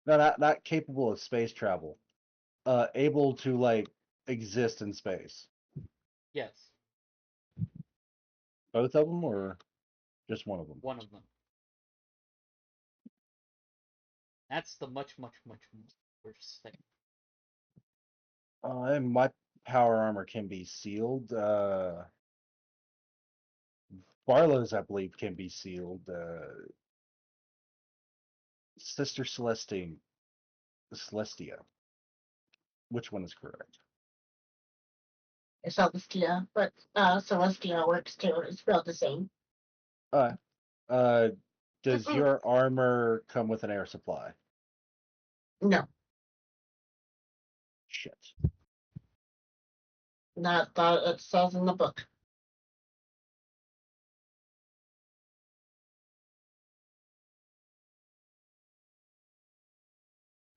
No, not capable of space travel. Able to like exist in space. Yes, Both of them, or just one of them? one of them. That's the much, much, much worse thing. And my power armor can be sealed. Barlow's, I believe, can be sealed. Sister Celestia. Which one is correct? Celestia, but Celestia works too. It's spelled the same. Uh, uh, does Mm-mm. your armor come with an air supply? No, Shit. not that it says in the book.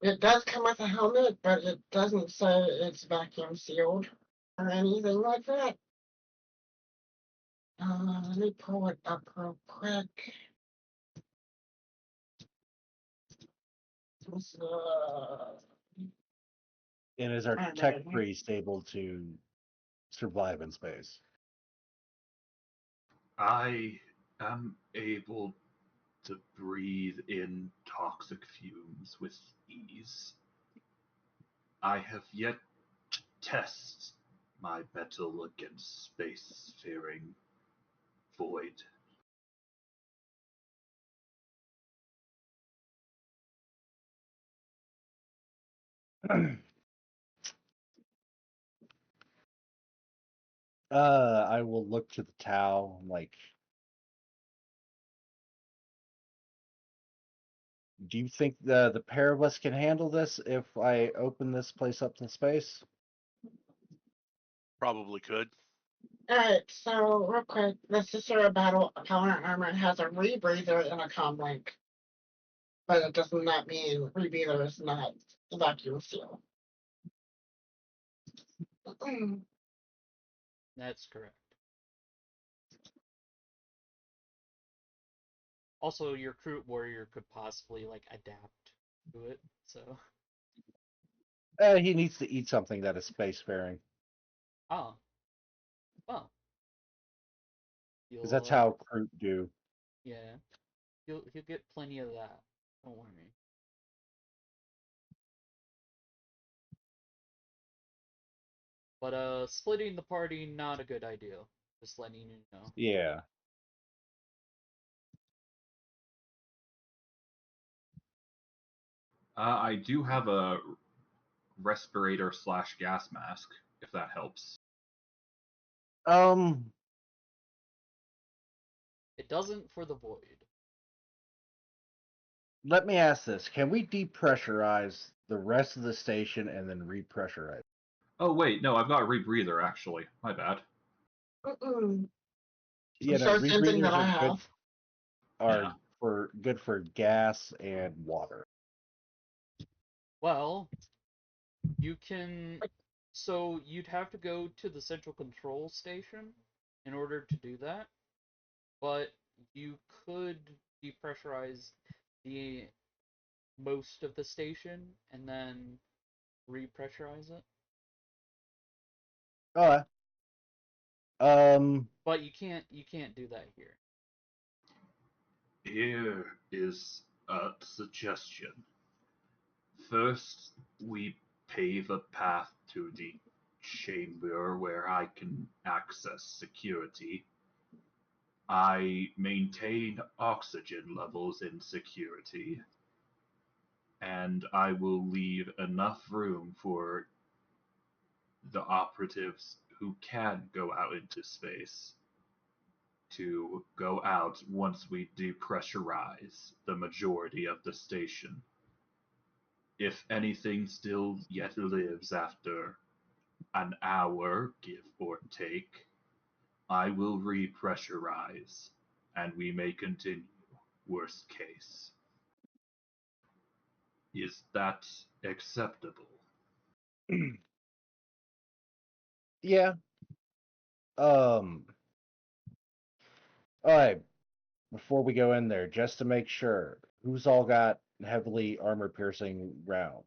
It does come with a helmet, but it doesn't say it's vacuum sealed or anything like that. Let me pull it up real quick. And is our tech priest able to survive in space? I am able to breathe in toxic fumes with ease. I have yet to test my battle against space-faring void. I will look to the Tau, like, do you think the pair of us can handle this if I open this place up to space? Probably could. Alright, so real quick, the Sister Battle Power Armor has a rebreather and a comm link. But it does not mean rebreather is not vacuum seal. That's correct. Also, your Crute Warrior could possibly, like, adapt to it, so. He needs to eat something that is spacefaring. Ah. Well. Because that's You'll, how Crute do. yeah. You'll get plenty of that. Don't worry. But, splitting the party, not a good idea. Just letting you know. Yeah. I do have a respirator slash gas mask, if that helps. Um, It doesn't for the Void. Let me ask this. Can we depressurize the rest of the station and then repressurize? Oh wait, no, I've got a rebreather actually. My bad. Mm-mm. Yeah, no, So same thing that rebreathers I are good. have. Are Yeah. for gas and water. Well, you can. So you'd have to go to the central control station in order to do that, but you could depressurize the most of the station and then repressurize it. Alright. But you can't do that here. Here is a suggestion. First, we pave a path to the chamber where I can access security. I maintain oxygen levels in security, and I will leave enough room for the operatives who can go out into space to go out once we depressurize the majority of the station. If anything still yet lives after an hour, give or take, I will repressurize, and we may continue, worst case. Is that acceptable? yeah. Alright, before we go in there, just to make sure, who's all got heavily armor piercing round?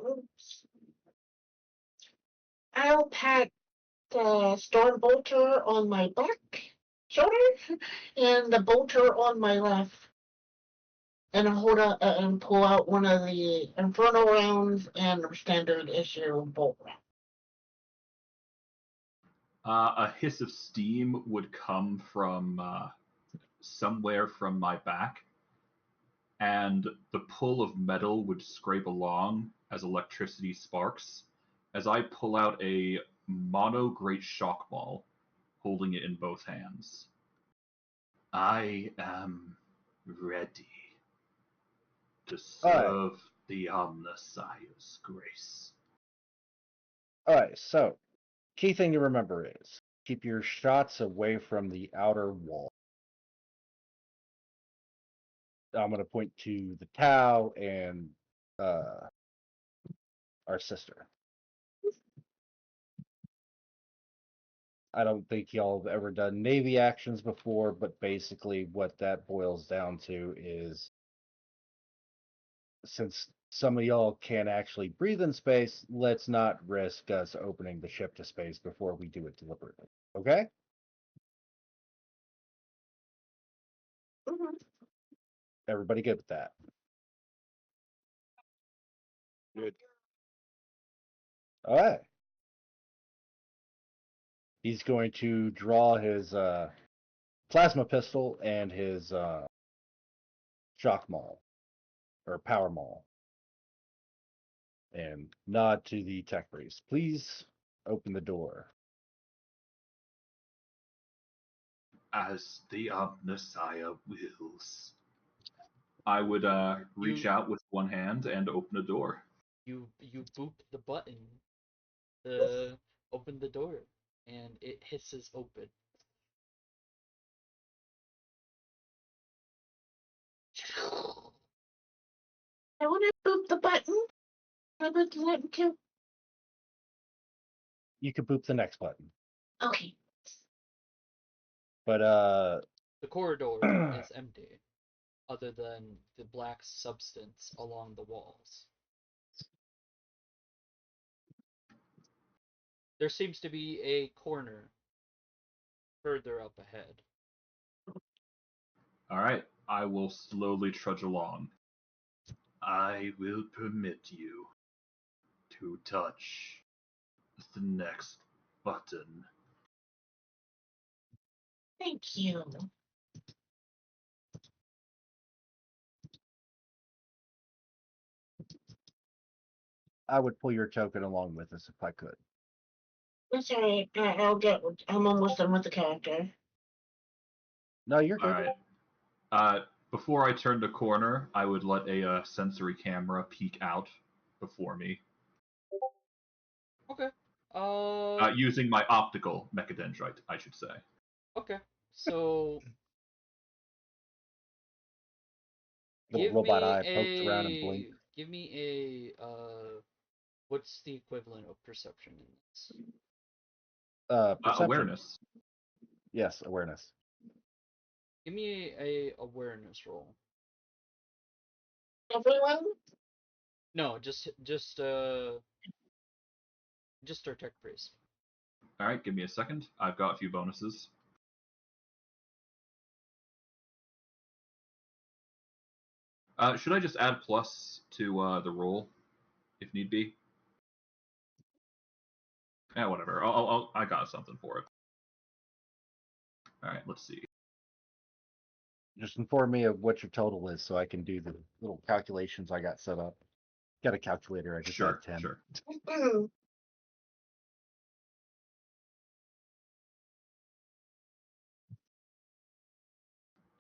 Oops. I'll pat the storm bolter on my back, shoulder, and the bolter on my left, and hold up and pull out one of the inferno rounds and standard issue bolt round. A hiss of steam would come from somewhere from my back, and the pull of metal would scrape along as electricity sparks as I pull out a mono great shock ball, holding it in both hands. I am ready to Alright, serve the Omnissiah's grace. alright, so key thing to remember is keep your shots away from the outer wall. I'm going to point to the Tau and our sister. I don't think y'all have ever done Navy actions before, but basically what that boils down to is since some of y'all can't actually breathe in space, let's not risk us opening the ship to space before we do it deliberately. Okay? Mhm. Everybody good with that? Good. All right. He's going to draw his plasma pistol and his shock maul or power maul and nod to the tech priest. Please open the door. As the Omnissiah wills. I would reach You out with one hand and open a door. you boop the button to open the door, and it hisses open. I want to boop the button. I boop the button too. You can boop the next button. Okay. But The corridor is empty, other than the black substance along the walls. There seems to be a corner further up ahead. All right, I will slowly trudge along. I will permit you to touch the next button. Thank you. I would pull your token along with us if I could. That's all right. I'll get. I'm almost done with the character. No, you're All good. right. Before I turn the corner, I would let a sensory camera peek out before me, Okay. using my optical mechadendrite, I should say. Okay, so Little robot eye pokes around and blinks. give me a what's the equivalent of perception in this? Perception. Awareness. Yes, awareness. Give me a awareness roll. Everyone? No, just our tech priest. All right, give me a second. I've got a few bonuses. Should I just add plus to the roll, if need be? Yeah, whatever. I got something for it. All right, let's see. Just inform me of what your total is so I can do the little calculations I got set up. Got a calculator. I just Sure, had 10. sure.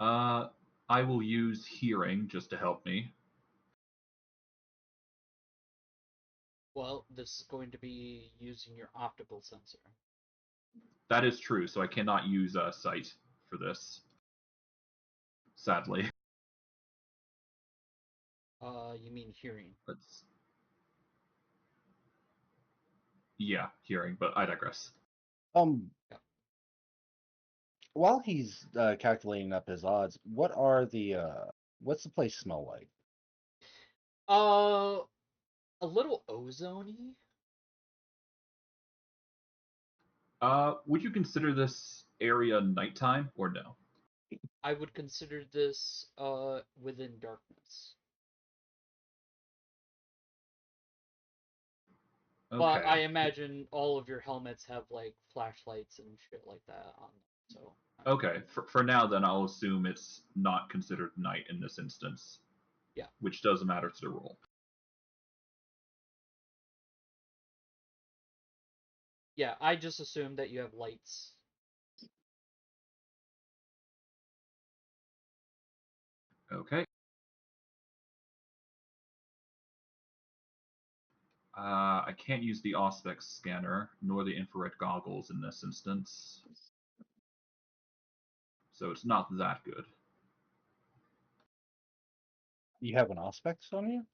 I will use hearing just to help me. Well, this is going to be using your optical sensor. That is true, so I cannot use sight for this. Sadly. You mean hearing? Let's... Yeah, hearing, but I digress. Yeah. While he's calculating up his odds, what's the place smell like? A little ozone-y. Would you consider this area nighttime or no? I would consider this within darkness. But I Okay. imagine all of your helmets have like flashlights and shit like that on them. So Okay, for now then I'll assume it's not considered night in this instance. yeah. Which doesn't matter to the roll. Yeah, I just assume that you have lights. Okay. I can't use the Auspex scanner, nor the infrared goggles in this instance. So it's not that good. You have an Auspex on you?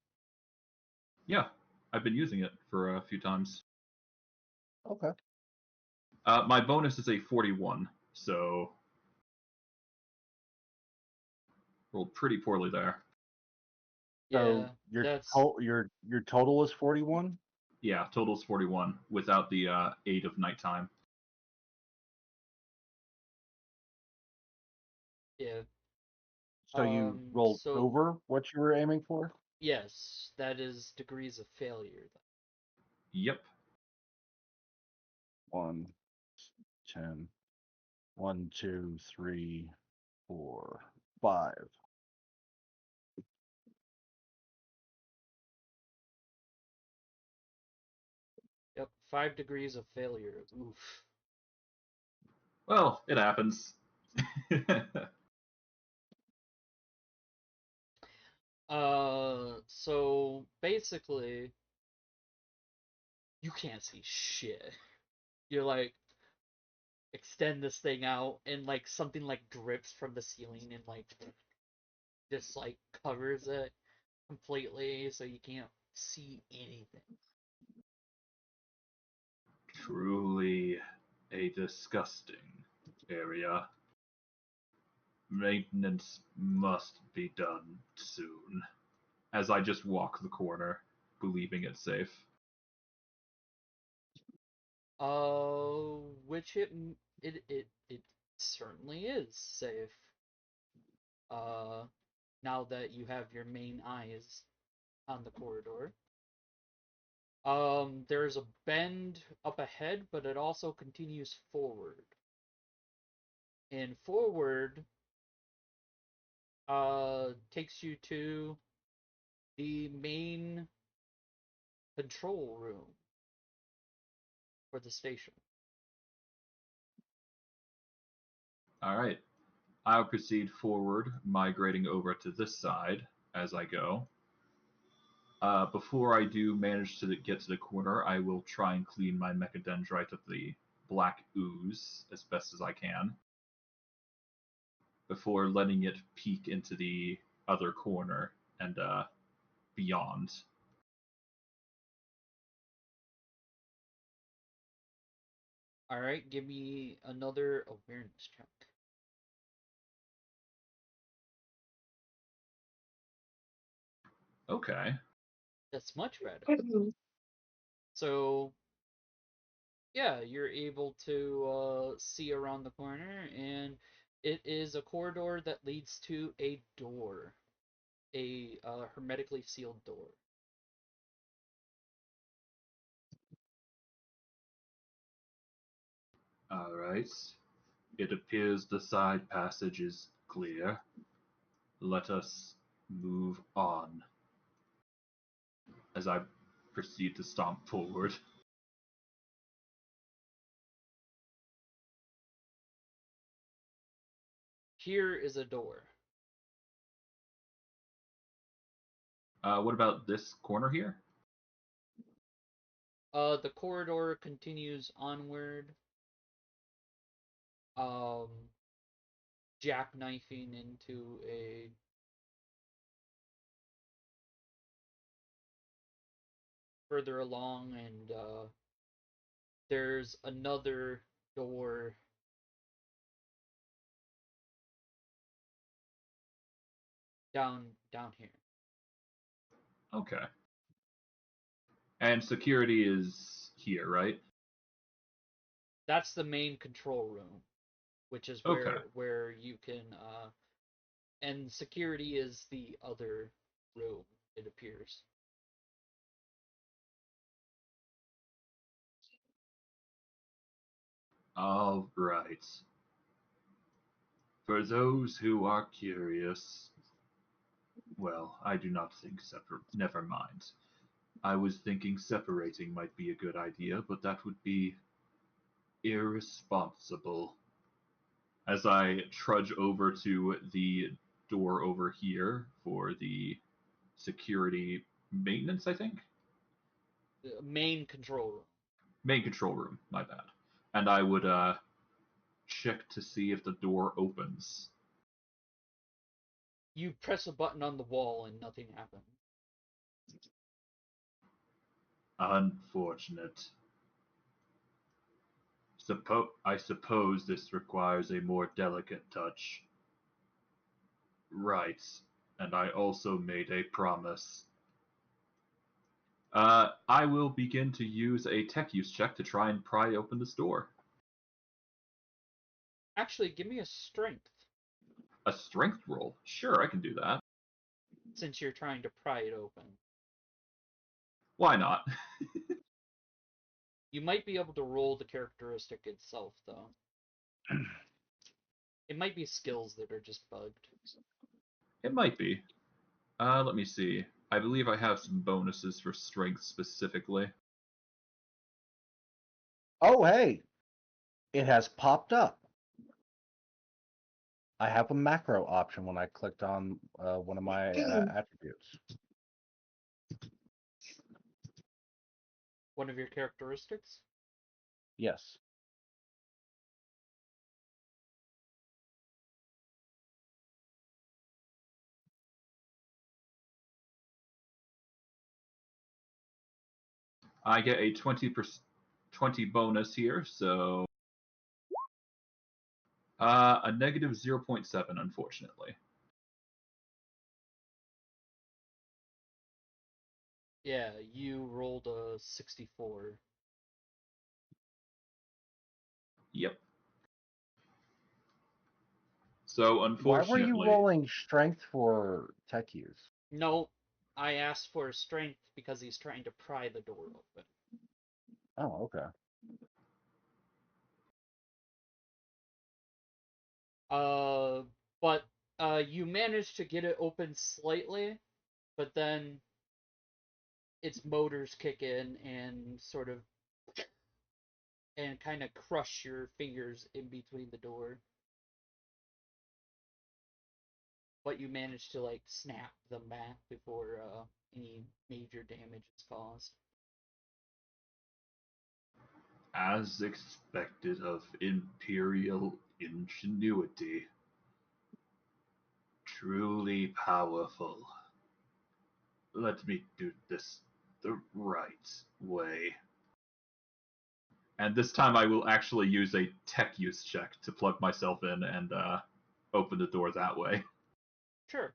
Yeah, I've been using it for a few times. Okay. My bonus is a 41, so rolled pretty poorly there. So Yeah, that's your total is 41? Yeah, total's 41 without the 8 of nighttime. yeah. So you rolled So over what you were aiming for? yes, that is degrees of failure. Yep. 1, 10, 1, 2, 3, 4, 5. Yep, 5 degrees of failure. Oof. Well, it happens. So basically, you can't see shit. You're like, extend this thing out, and like something like drips from the ceiling and like just like covers it completely, so you can't see anything. Truly a disgusting area. Maintenance must be done soon. As I just walk the corner, believing it's safe. Which it certainly is safe. Uh, now that you have your main eyes on the corridor. There's a bend up ahead, but it also continues forward. And forward takes you to the main control room for the station. Alright. I'll proceed forward, migrating over to this side as I go. Before I do manage to get to the corner, I will try and clean my mechadendrite of the black ooze as best as I can. before letting it peek into the other corner and beyond. All right, give me another awareness check. Okay. That's much better. So, yeah, you're able to see around the corner, and it is a corridor that leads to a door, a hermetically sealed door. All right. It appears the side passage is clear. Let us move on as I proceed to stomp forward. Here is a door. What about this corner here? The corridor continues onward, um, jackknifing into a further along, and there's another door down here. Okay. And security is here, right? That's the main control room, which is Okay. where you can and security is the other room, it appears. All right. For those who are curious, well, I do not think never mind. I was thinking separating might be a good idea, but that would be irresponsible. As I trudge over to the door over here for the security maintenance, I think? Main control room. Main control room, my bad. And I would check to see if the door opens. You press a button on the wall and nothing happens. Unfortunate. I suppose this requires a more delicate touch. Right. And I also made a promise. I will begin to use a tech use check to try and pry open this door. Actually, give me a strength, A strength roll? Sure, I can do that. since you're trying to pry it open. Why not? You might be able to roll the characteristic itself, though. It might be skills that are just bugged. It might be. Let me see. I believe I have some bonuses for strength specifically. Oh, hey, it has popped up. I have a macro option when I clicked on one of my attributes. One of your characteristics? Yes. I get a 20 bonus here, so a negative 0.7, unfortunately. Yeah, you rolled a 64. Yep. So Why were you unfortunately, rolling strength for tech use? No, I asked for strength because he's trying to pry the door open. Oh, okay. But you managed to get it open slightly, but then its motors kick in and sort of and kind of crush your fingers in between the door. But you manage to like snap them back before any major damage is caused. as expected of Imperial ingenuity. truly powerful. Let me do this the right way. And this time I will actually use a tech use check to plug myself in and open the door that way. Sure.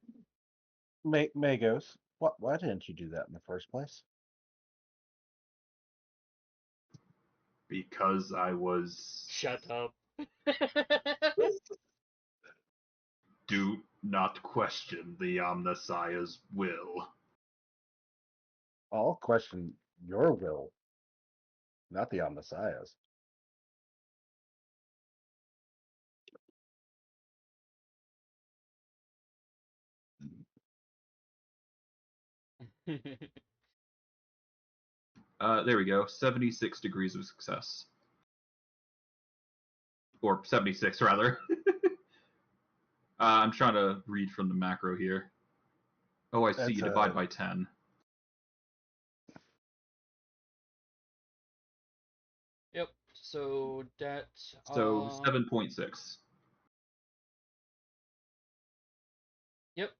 Magos, why didn't you do that in the first place? Because I was... Shut up. Do not question the Omnissiah's will. I'll question your will, not the Omnissiah's. There we go. 76 degrees of success. Or 76, rather. I'm trying to read from the macro here. Oh, I see. That's You divide by 10. Yep. So that. So 7.6. Yep.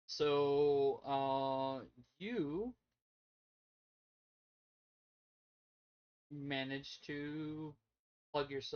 So you managed to plug yourself